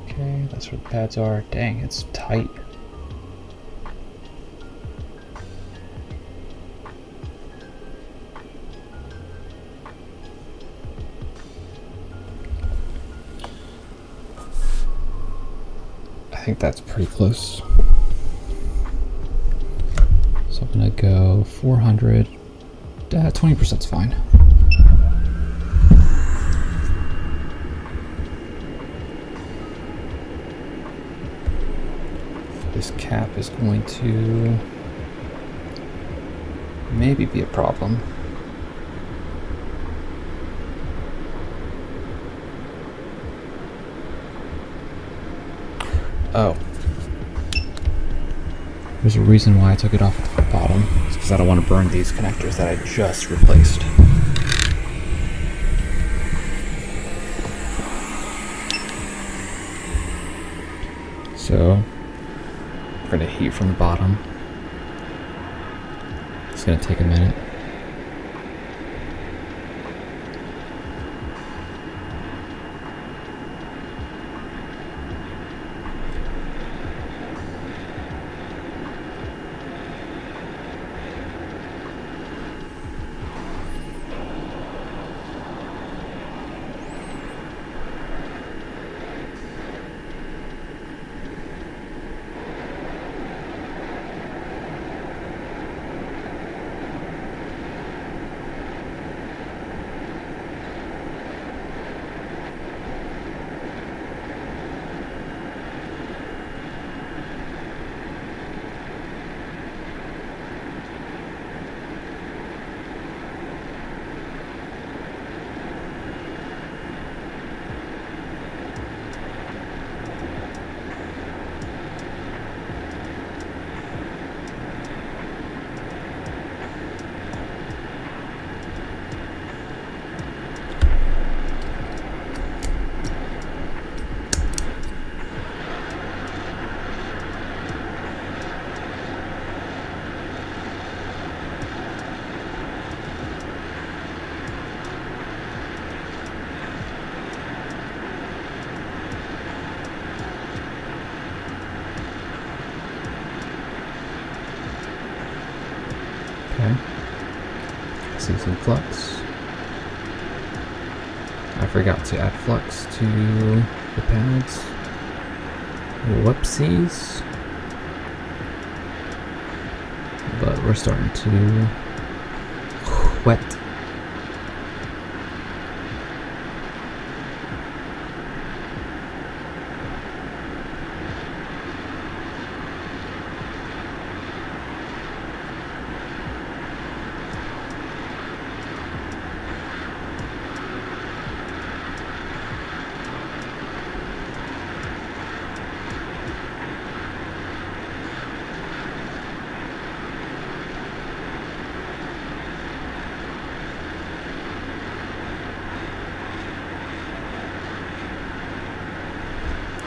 Okay, that's where the pads are. Dang, it's tight. I think that's pretty close. So I'm gonna go 400. 20% is fine. This cap is going to maybe be a problem. Oh. There's a reason why I took it off at the bottom. It's because I don't want to burn these connectors that I just replaced. So, we're going to heat from the bottom. It's going to take a minute. Okay. See some flux. I forgot to add flux to the pads. Whoopsies. But we're starting to wet.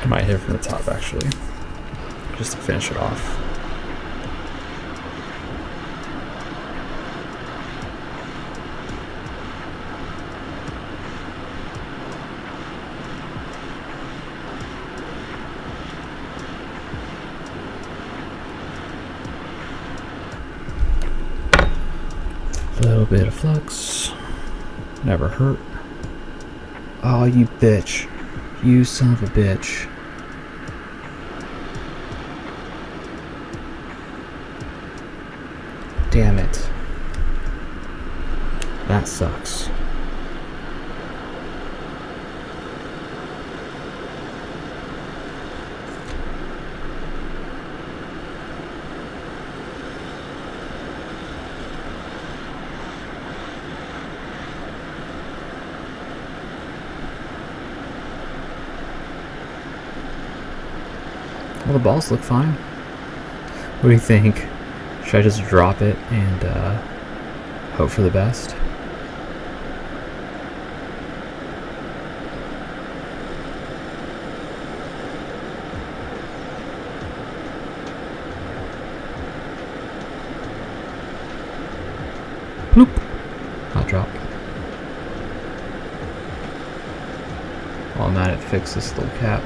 Might hit it from the top actually, just to finish it off. A little bit of flux, never hurt. Oh, you bitch. You son of a bitch. Damn it. That sucks. Well, the balls look fine. What do you think? Should I just drop it and hope for the best? Bloop. Hot drop. While I'm at it, fix this little cap.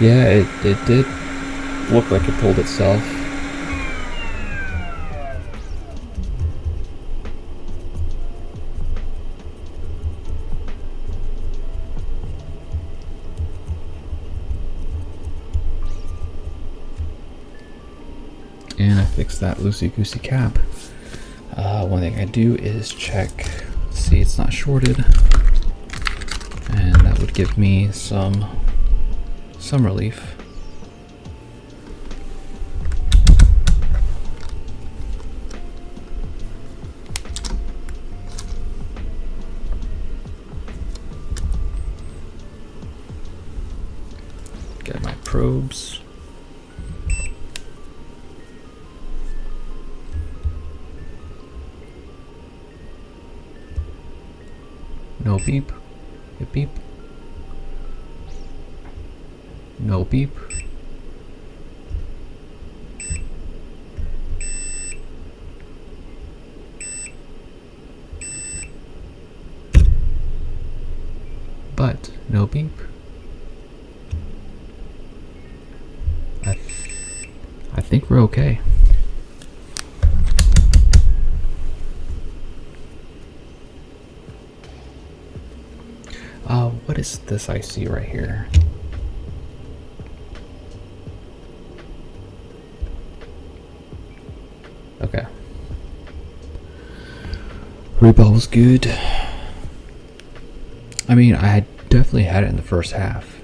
Yeah, it did look like it pulled itself. And I fixed that loosey-goosey cap. One thing I do is check, see it's not shorted, and that would give me some relief. Get my probes. No beep. It beep. No beep. But no beep. I think we're okay. What is this I see right here? Okay. Rebal's good. I mean, I had definitely had it in the first half.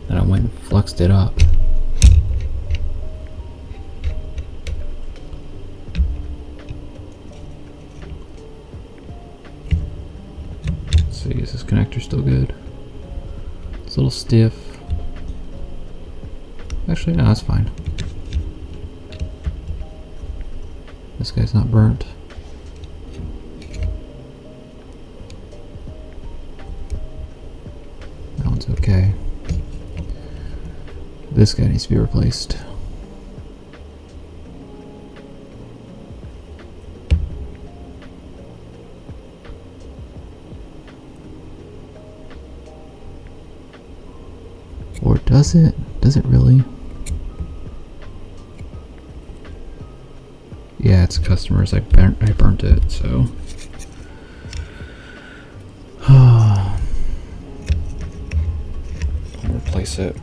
Then I went and fluxed it up. Let's see, is this connector still good? It's a little stiff. Actually, no, that's fine. This guy's not burnt. That one's okay. This guy needs to be replaced. Does it? Does it really? Yeah, it's customers. I burnt it, so. I'll replace it.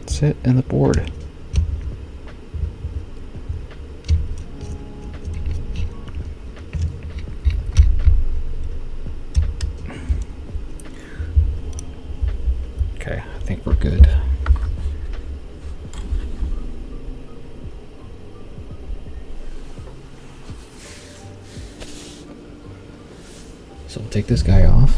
Sit in the board. Okay, I think we're good. So we'll take this guy off.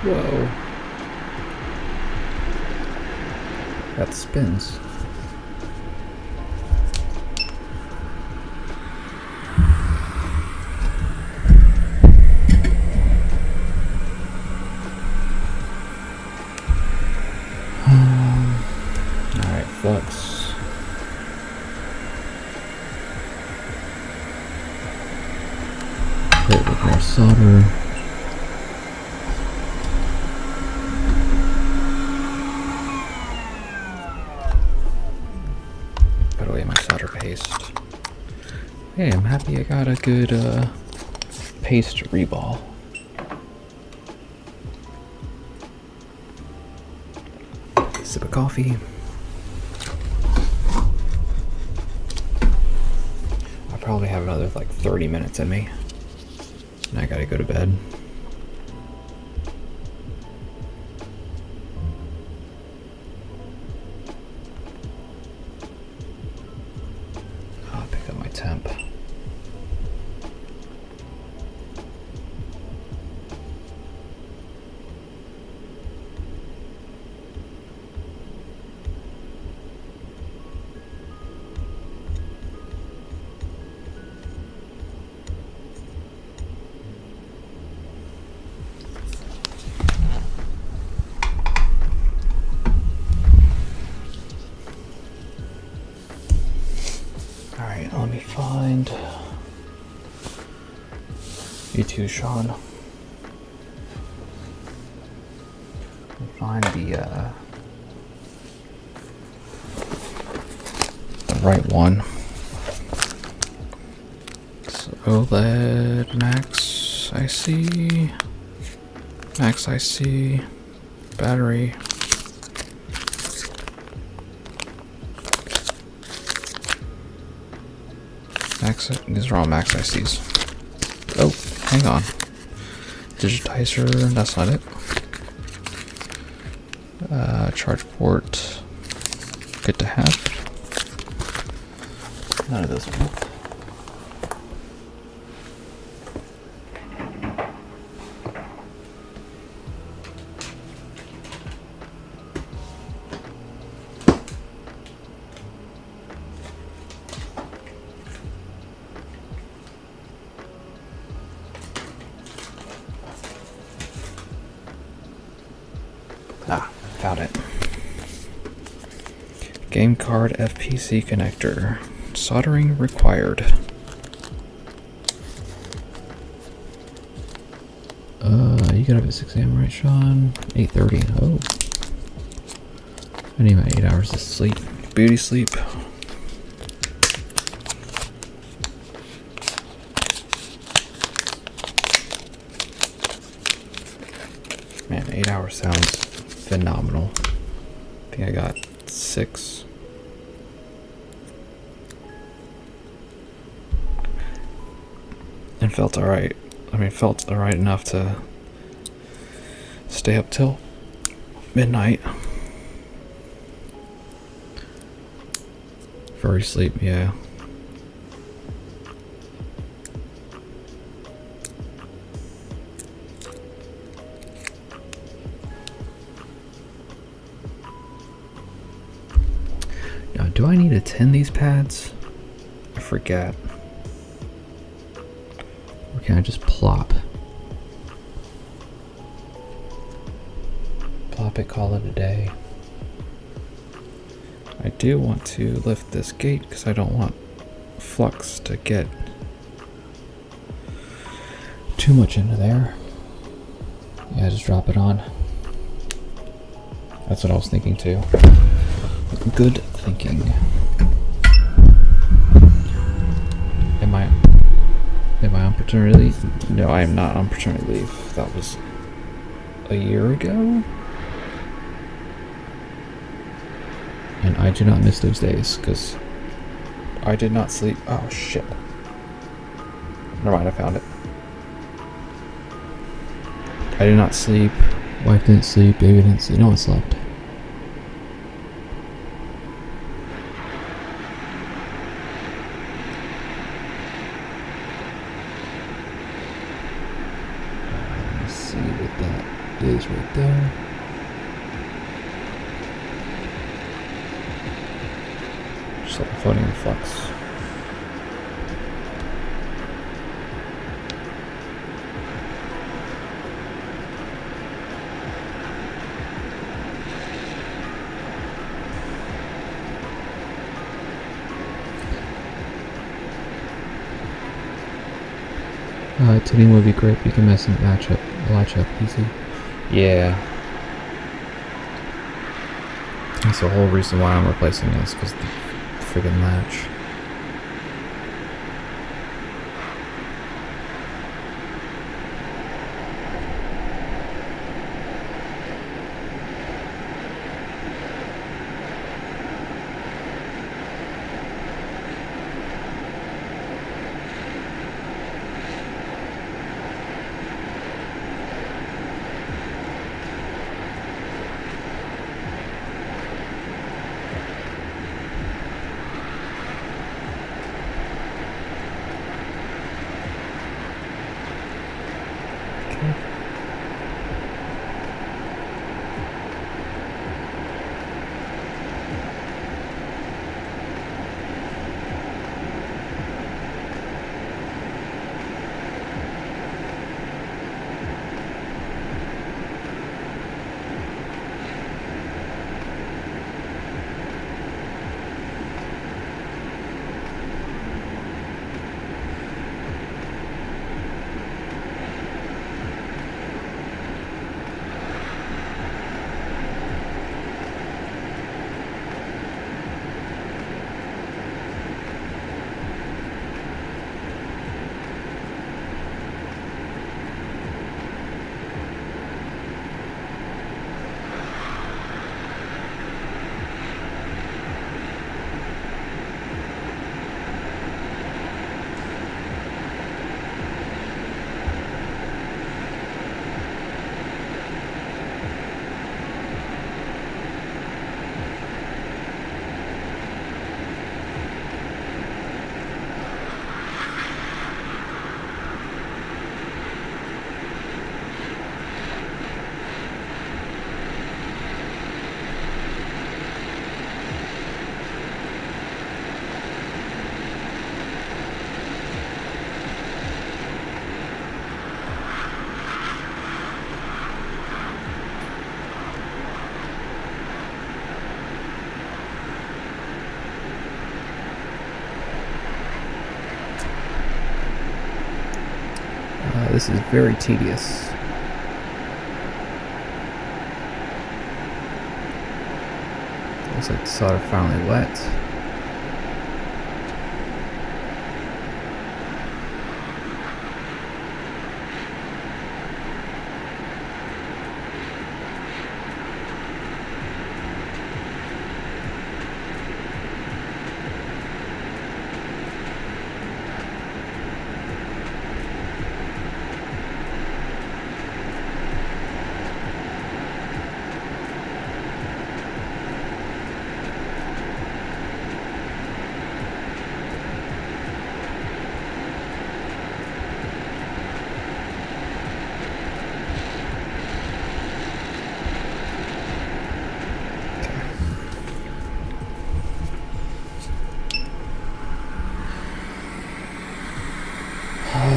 Whoa. That spins. Alright, flux. Hit with more solder. Put away my solder paste. Hey, I'm happy I got a good paste reball. Sip of coffee. I probably have another like 30 minutes in me. And I gotta go to bed. I'll pick up my temp. Alright, let me find you too, Sean. Let me find the right one. So OLED Max IC, Max IC, battery. These are all Max ICs. Oh, hang on. Digitizer, that's not it. Charge port, good to have. None of those will. Found it. Game card FPC connector. Soldering required. You got up at 6 a.m. right, Sean? 8:30. Oh. I need my 8 hours of sleep. Beauty sleep. Man, 8 hours sounds phenomenal. I think I got 6. And felt alright. I mean, felt alright enough to stay up till midnight. Furry sleep, yeah. Now, do I need to tend these pads? I forget. Or can I just plop? Plop it, call it a day. I do want to lift this gate because I don't want flux to get too much into there. Yeah, just drop it on. That's what I was thinking too. Good thinking. Am I on paternity leave? No, I am not on paternity leave. That was a year ago. And I do not miss those days because I did not sleep. Oh shit. Never mind, I found it. I did not sleep. Wife didn't sleep. Baby didn't sleep. No one slept. Let's see what that is right there. Just like a floating flux. Tuning would be great, but you can mess and latch up easy. Yeah. That's the whole reason why I'm replacing this, because the friggin' latch. This is very tedious. Looks like the solder finally wet.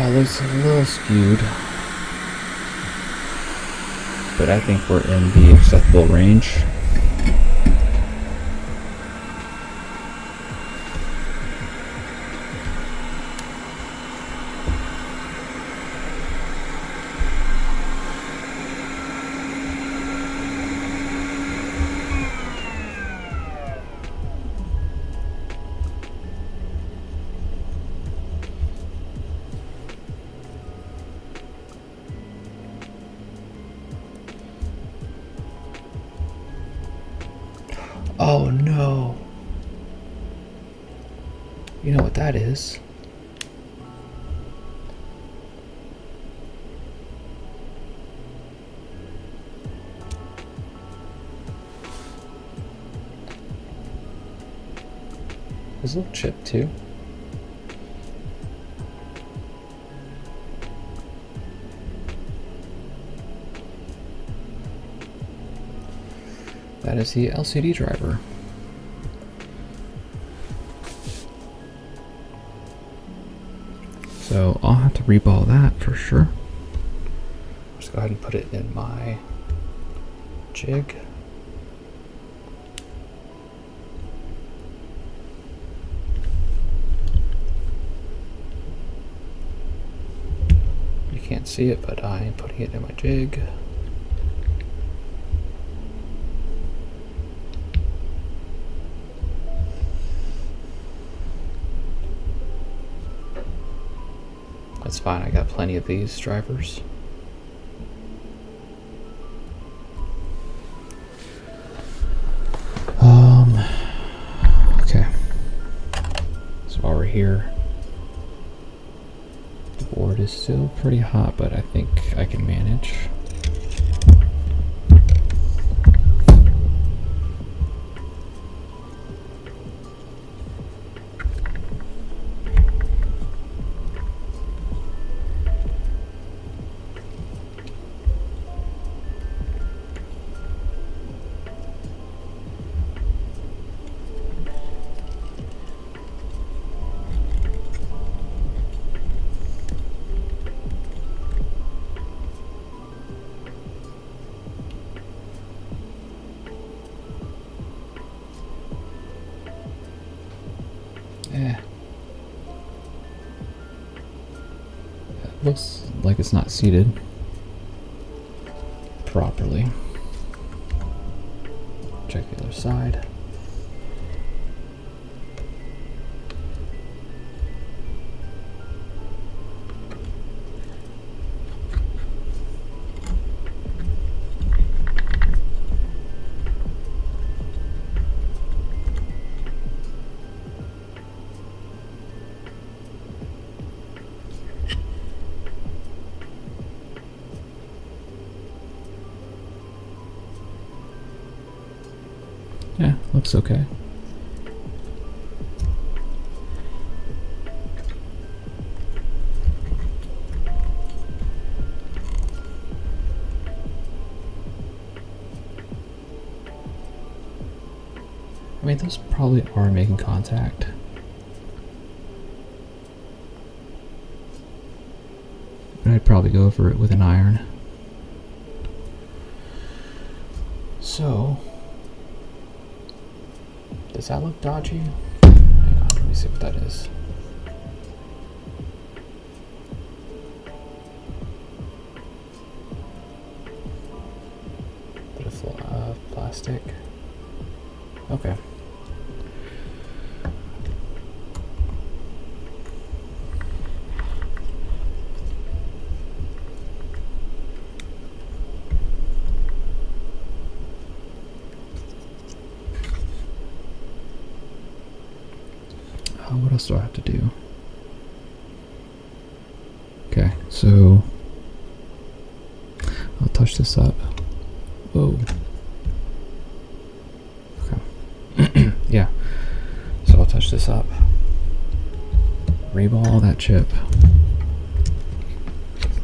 Looks a little skewed, but I think we're in the acceptable range. Oh no. You know what that is? There's a little chip too. That is the LCD driver. So I'll have to reball that for sure. Just go ahead and put it in my jig. You can't see it, but I'm putting it in my jig. That's fine, I got plenty of these drivers. Okay. So while we're here, the board is still pretty hot, but I think I can manage. It looks like it's not seated properly. Check the other side. Yeah, looks okay. I mean, those probably are making contact. But I'd probably go over it with an iron. So, does that look dodgy? Hang on, let me see what that is. Okay. What else do I have to do? Okay, so I'll touch this up. Whoa. Okay. Yeah. So I'll touch this up. Reball that chip.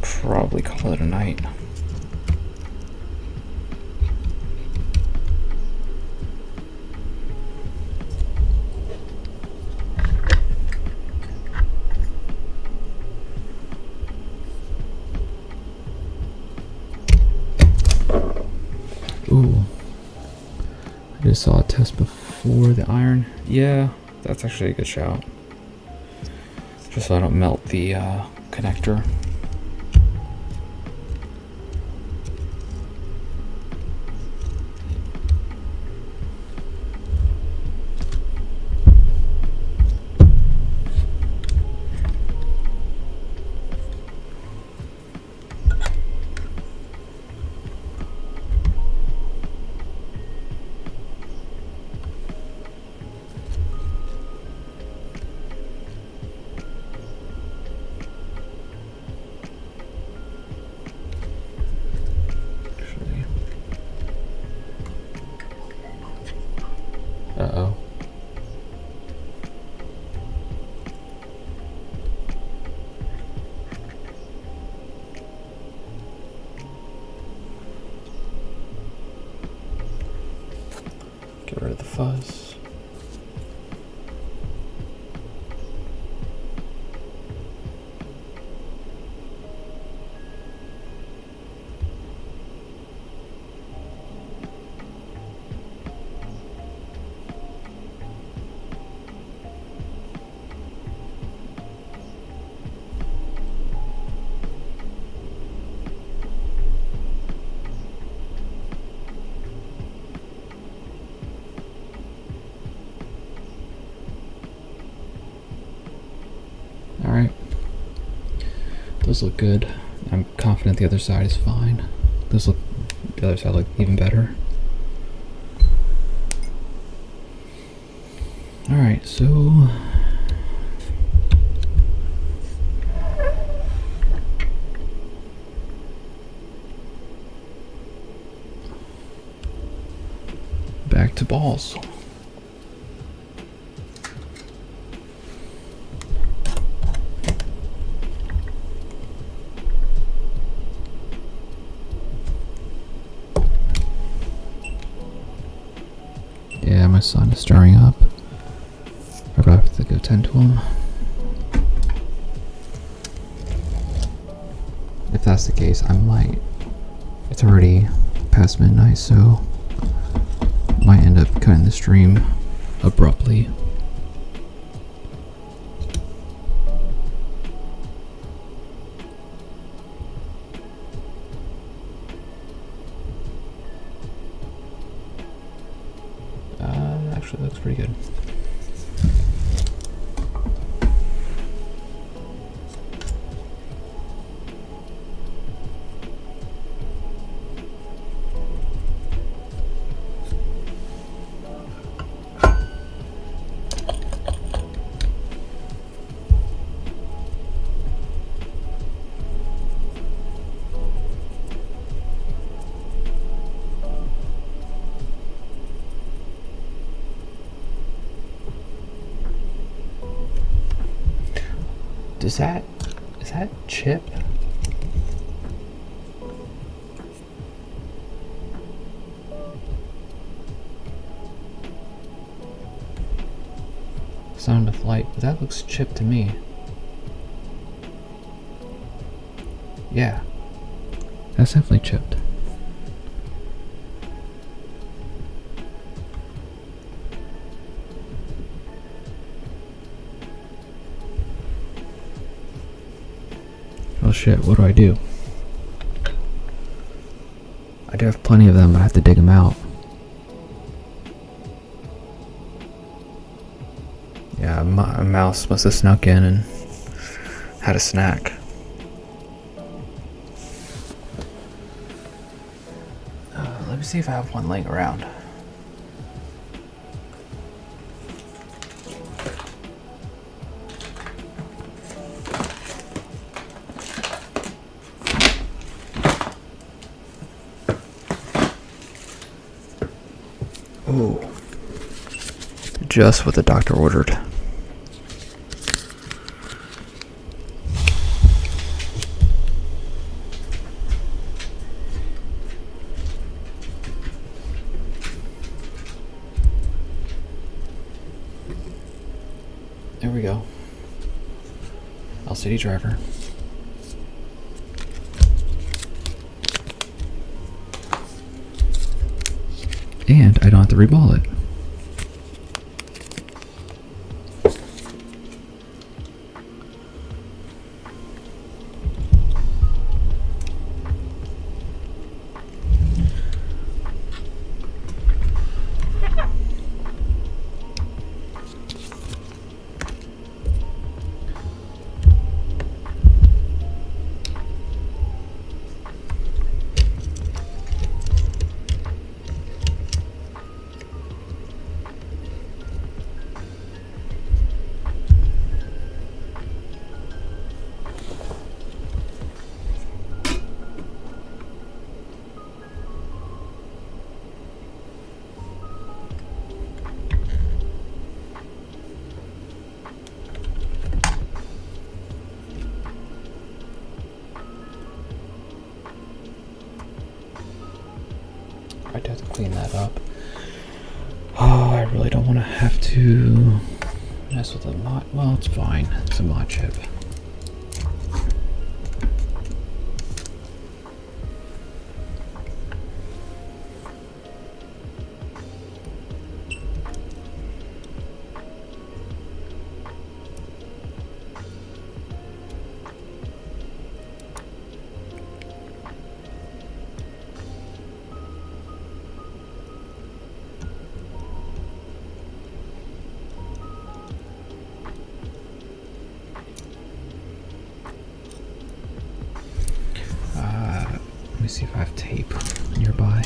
Probably call it a night. Ooh. I just saw a test before the iron. Yeah, that's actually a good shout. Just so I don't melt the connector. Uh-oh. Get rid of the fuzz. Alright. Those look good. I'm confident the other side is fine. The other side look even better. Alright, so back to balls. Yeah, my son is stirring up. I'm gonna have to go tend to him. If that's the case, I might. It's already past midnight, so might end up cutting the stream abruptly. Actually, looks pretty good. Is that chip? Sound of light, but that looks chip to me. Yeah, that's definitely chipped. Oh shit, what do I do? I do have plenty of them, but I have to dig them out. Yeah, a mouse must have snuck in and had a snack. Let me see if I have one laying around. Ooh. Just what the doctor ordered. There we go. LCD driver. And I don't have to reball it. I do have to clean that up. Oh, I really don't want to have to mess with the mod. Well, it's fine. It's a mod chip. Let me see if I have tape nearby.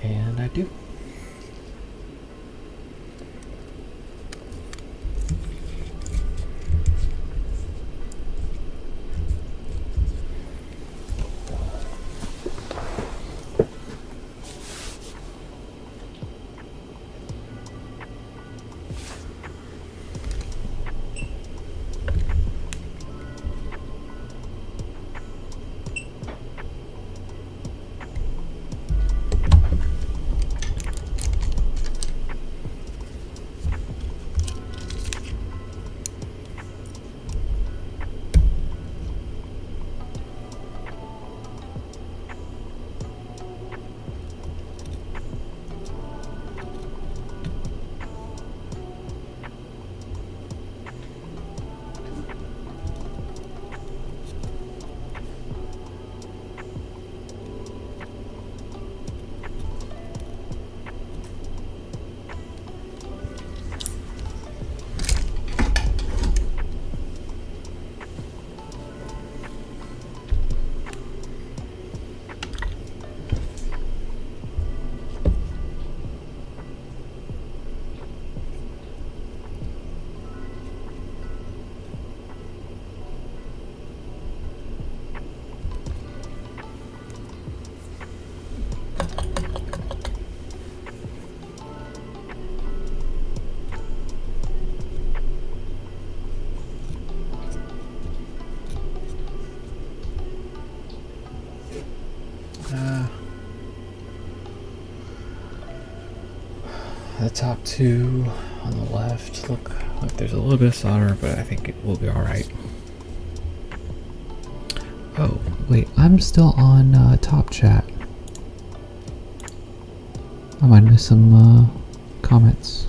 And I do. The top two on the left look like there's a little bit of solder, but I think it will be alright. Wait, I'm still on top chat. I might miss some comments.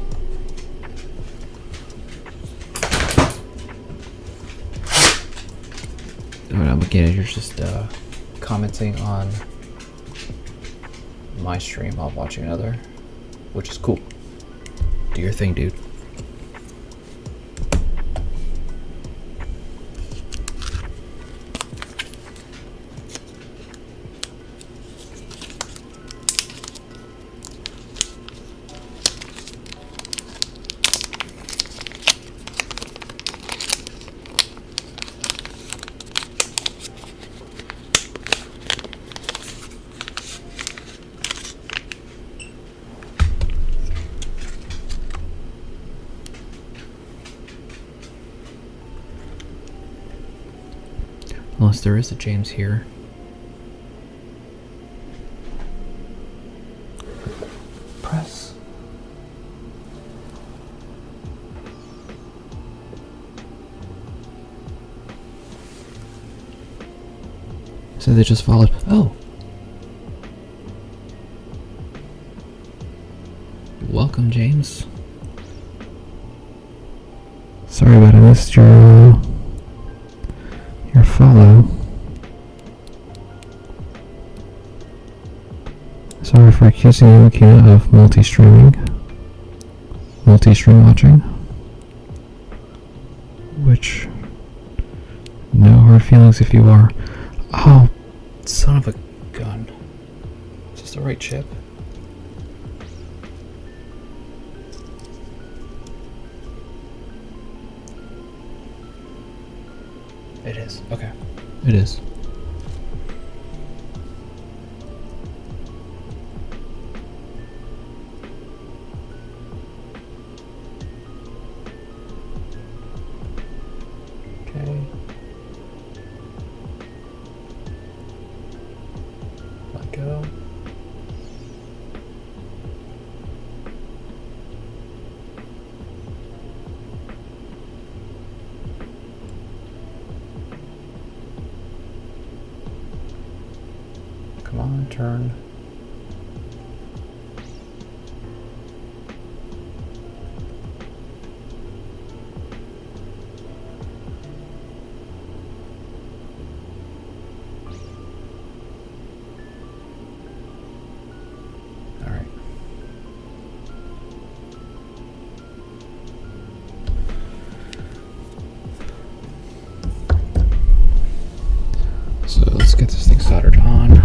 Again, you're just commenting on my stream while watching another, which is cool. Do your thing, dude. Unless there is a James here. Press. So they just followed. Oh! Welcome, James. Sorry about I missed your follow. Sorry for accusing you, Akina, of multi-stream watching. Which, no hard feelings if you are. Oh, son of a gun. Is this the right chip? It is. Okay. It is. Okay. Let go. Come on, turn. All right. So let's get this thing soldered on.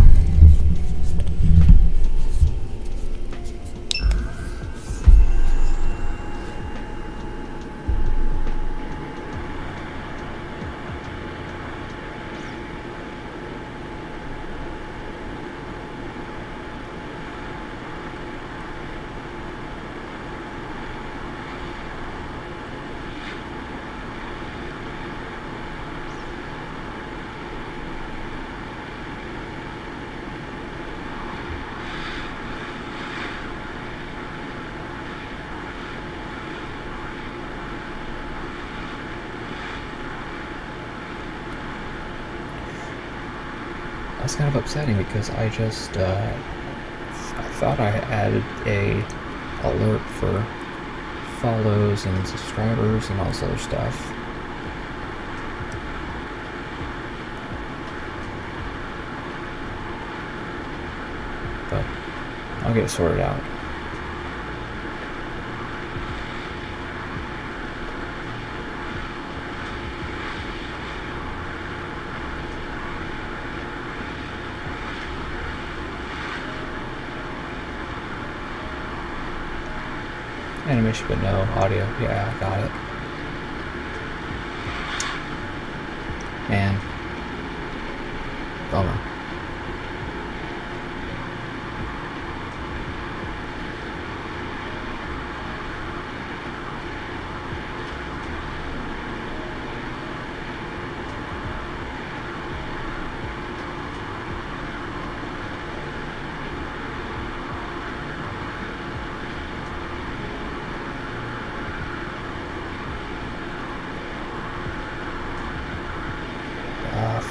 That's kind of upsetting because I just I thought I added a alert for follows and subscribers and all this other stuff. But I'll get it sorted out. Animation but no audio. Yeah, I got it. Man. Bummer.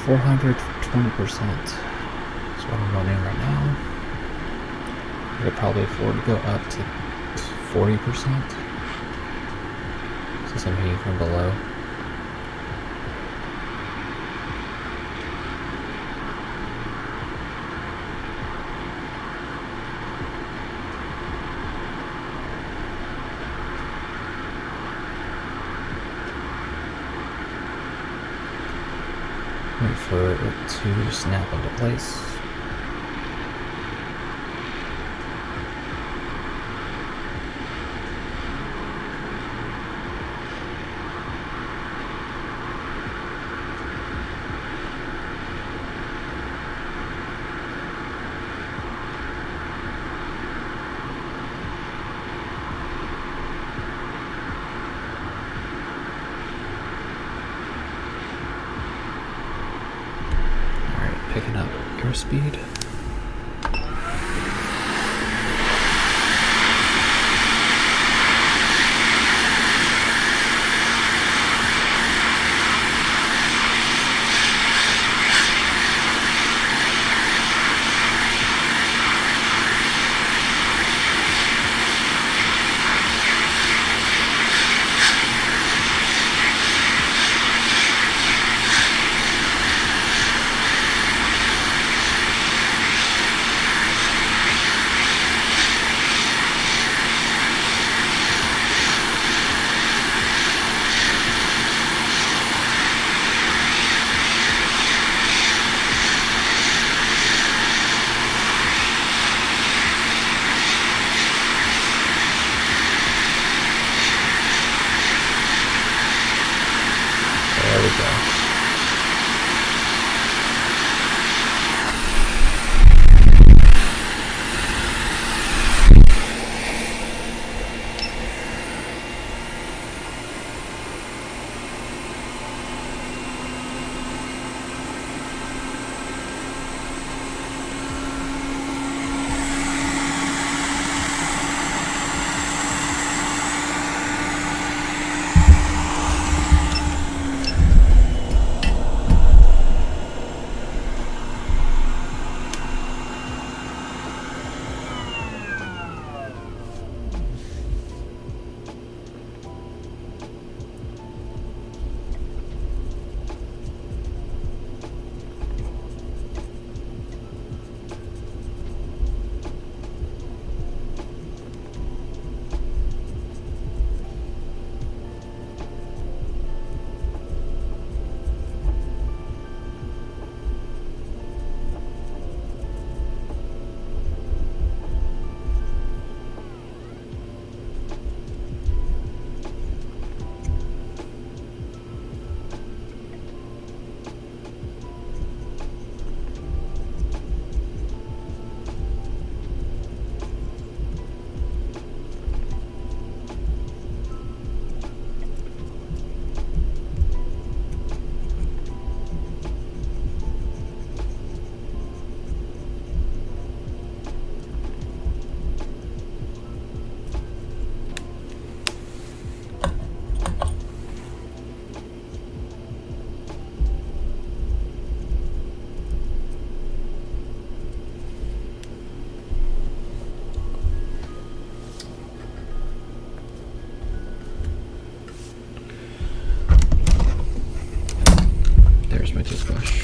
$420 20% is what I'm running right now. I could probably afford to go up to 40% since I'm heating from below. Wait for it to snap into place. Picking up airspeed. There we go. There's my toothbrush.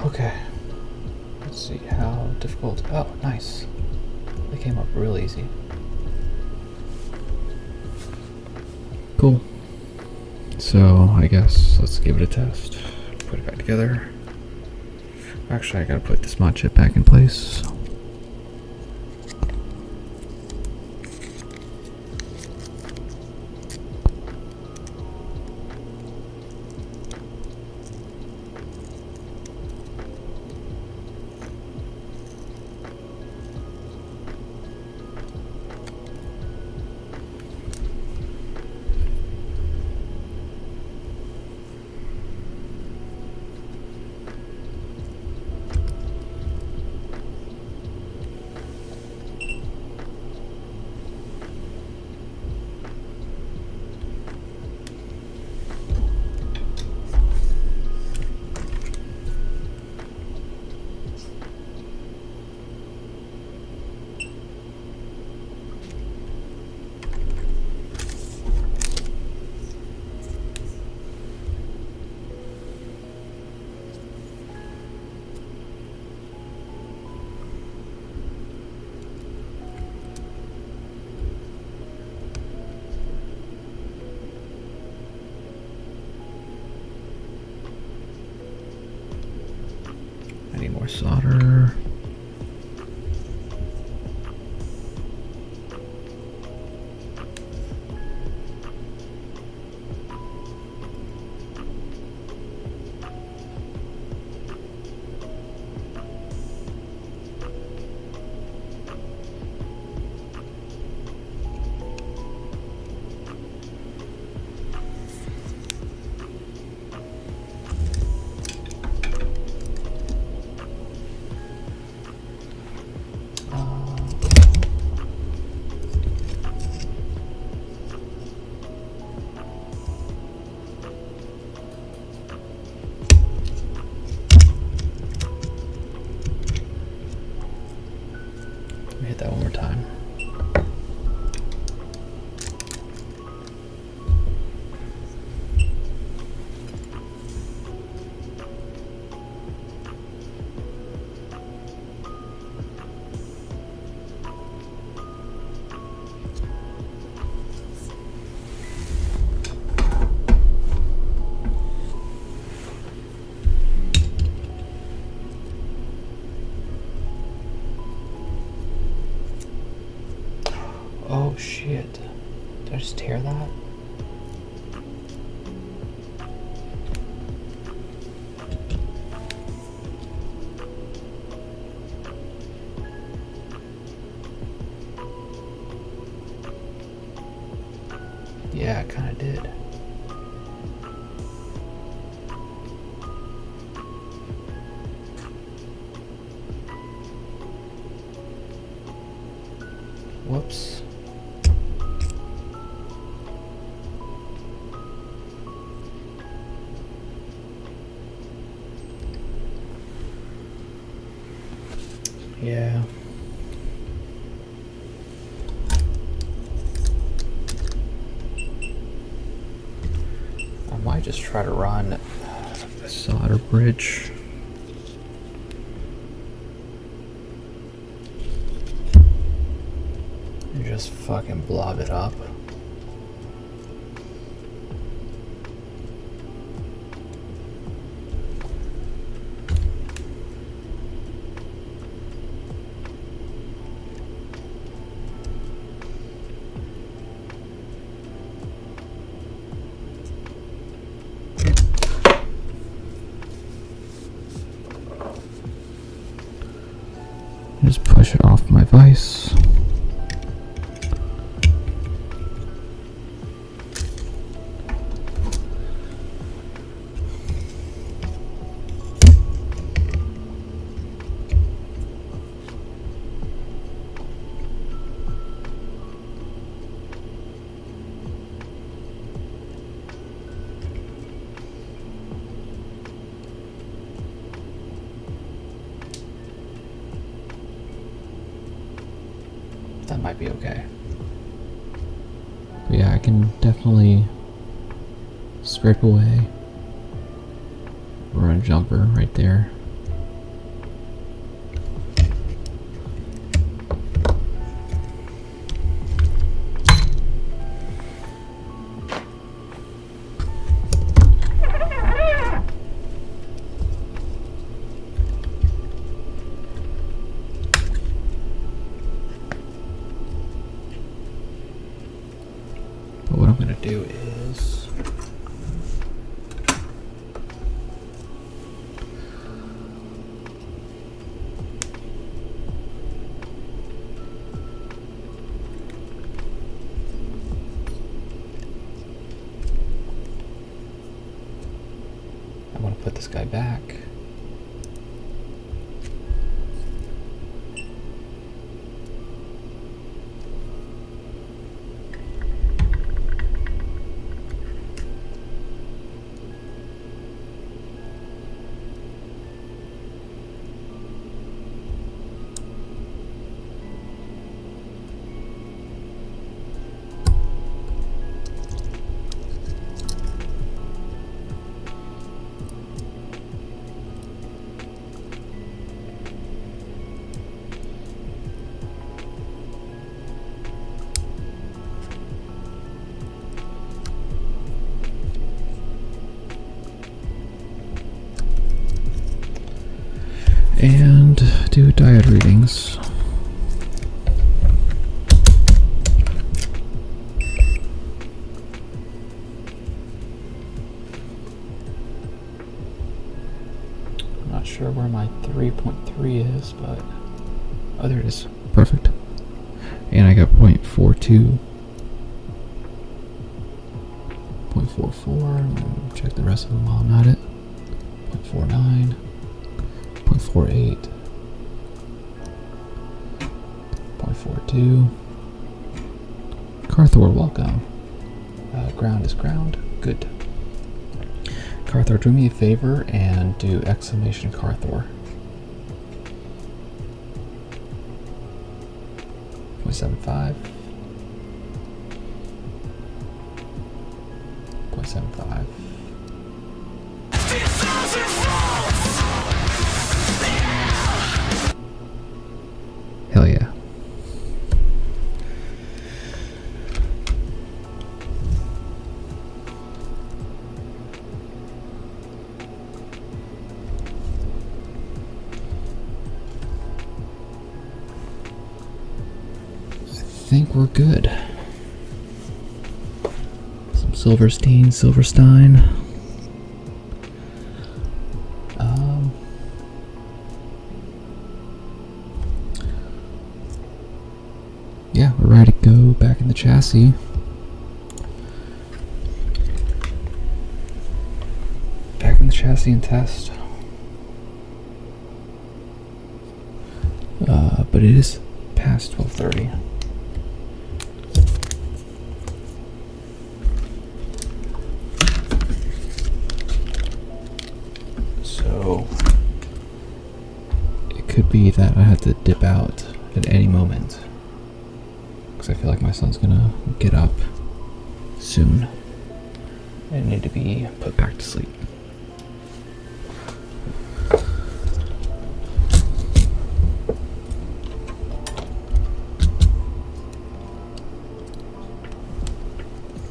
Okay, let's see how difficult. Oh, nice. They came up real easy. Cool. So I guess let's give it a test. Put it back together. Actually, I gotta put this mod chip back in place. solder. Hit that one more time. Oh shit. Did I just tear that? Yeah, I kinda did. Whoops. Yeah. I might just try to run a solder bridge. And just fucking blob it up. Just push it off my vise. That might be okay. But yeah, I can definitely scrape away. Run a jumper right there. But what I'm gonna do is I'm gonna put this guy back. sure where my 3.3 is, but oh, there it is. Perfect. And I got 0.42, 0.44. Check the rest of them while I'm at it. 0.49, 0.48, 0.42. Karthor, welcome. Ground is ground. Good. Karthor, do me a favor and do exclamation Karthor. 0.75. 0.75. Hell yeah. I think we're good. Some Silverstein. Yeah, we're ready to go back in the chassis. Back in the chassis and test. But it is past 12:30. So it could be that I have to dip out at any moment, because I feel like my son's gonna get up soon and need to be put back to sleep.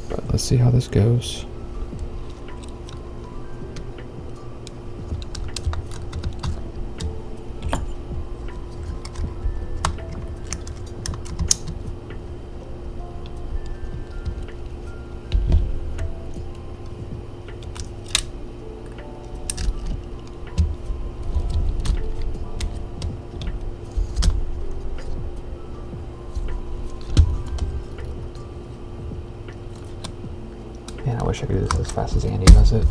But let's see how this goes. Man, I wish I could do this as fast as Andy does it.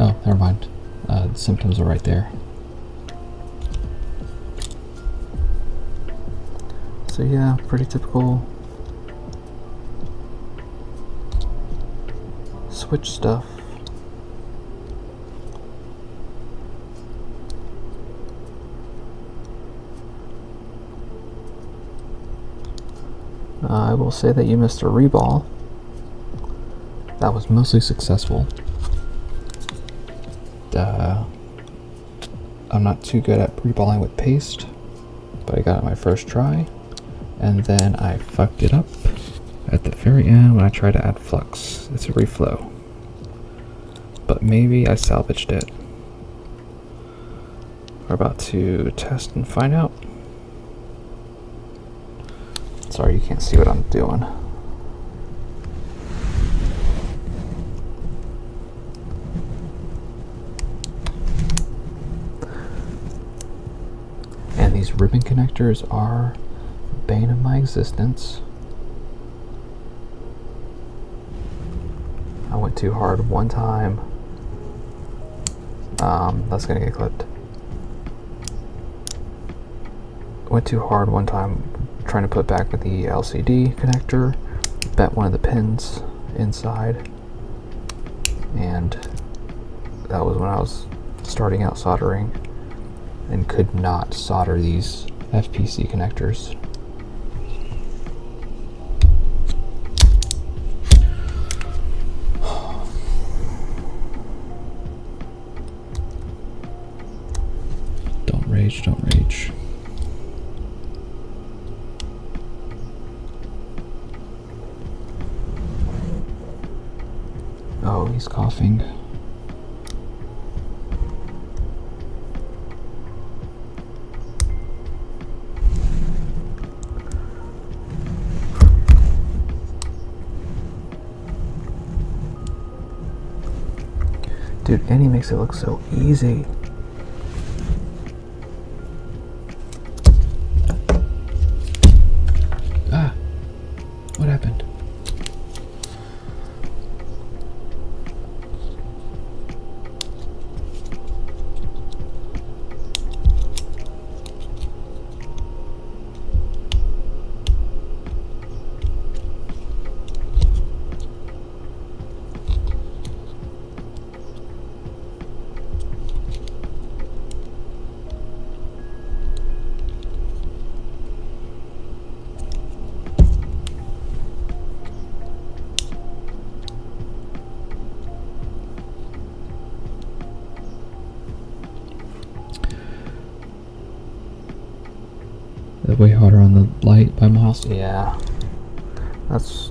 Oh, never mind. The symptoms are right there. So yeah, pretty typical switch stuff. I will say that you missed a reball. That was mostly successful. I'm not too good at reballing with paste, but I got it my first try, and then I fucked it up at the very end when I tried to add flux. It's a reflow, but maybe I salvaged it. We're about to test and find out. Sorry, you can't see what I'm doing. And these ribbon connectors are bane of my existence. I went too hard one time. That's gonna get clipped. Went too hard one time trying to put back with the LCD connector. Bent one of the pins inside and that was when I was starting out soldering and could not solder these FPC connectors. Don't rage, don't rage. Oh, he's coughing. Dude, and he makes it look so easy. Ah, what happened? Way harder on the light by my house. Yeah, that's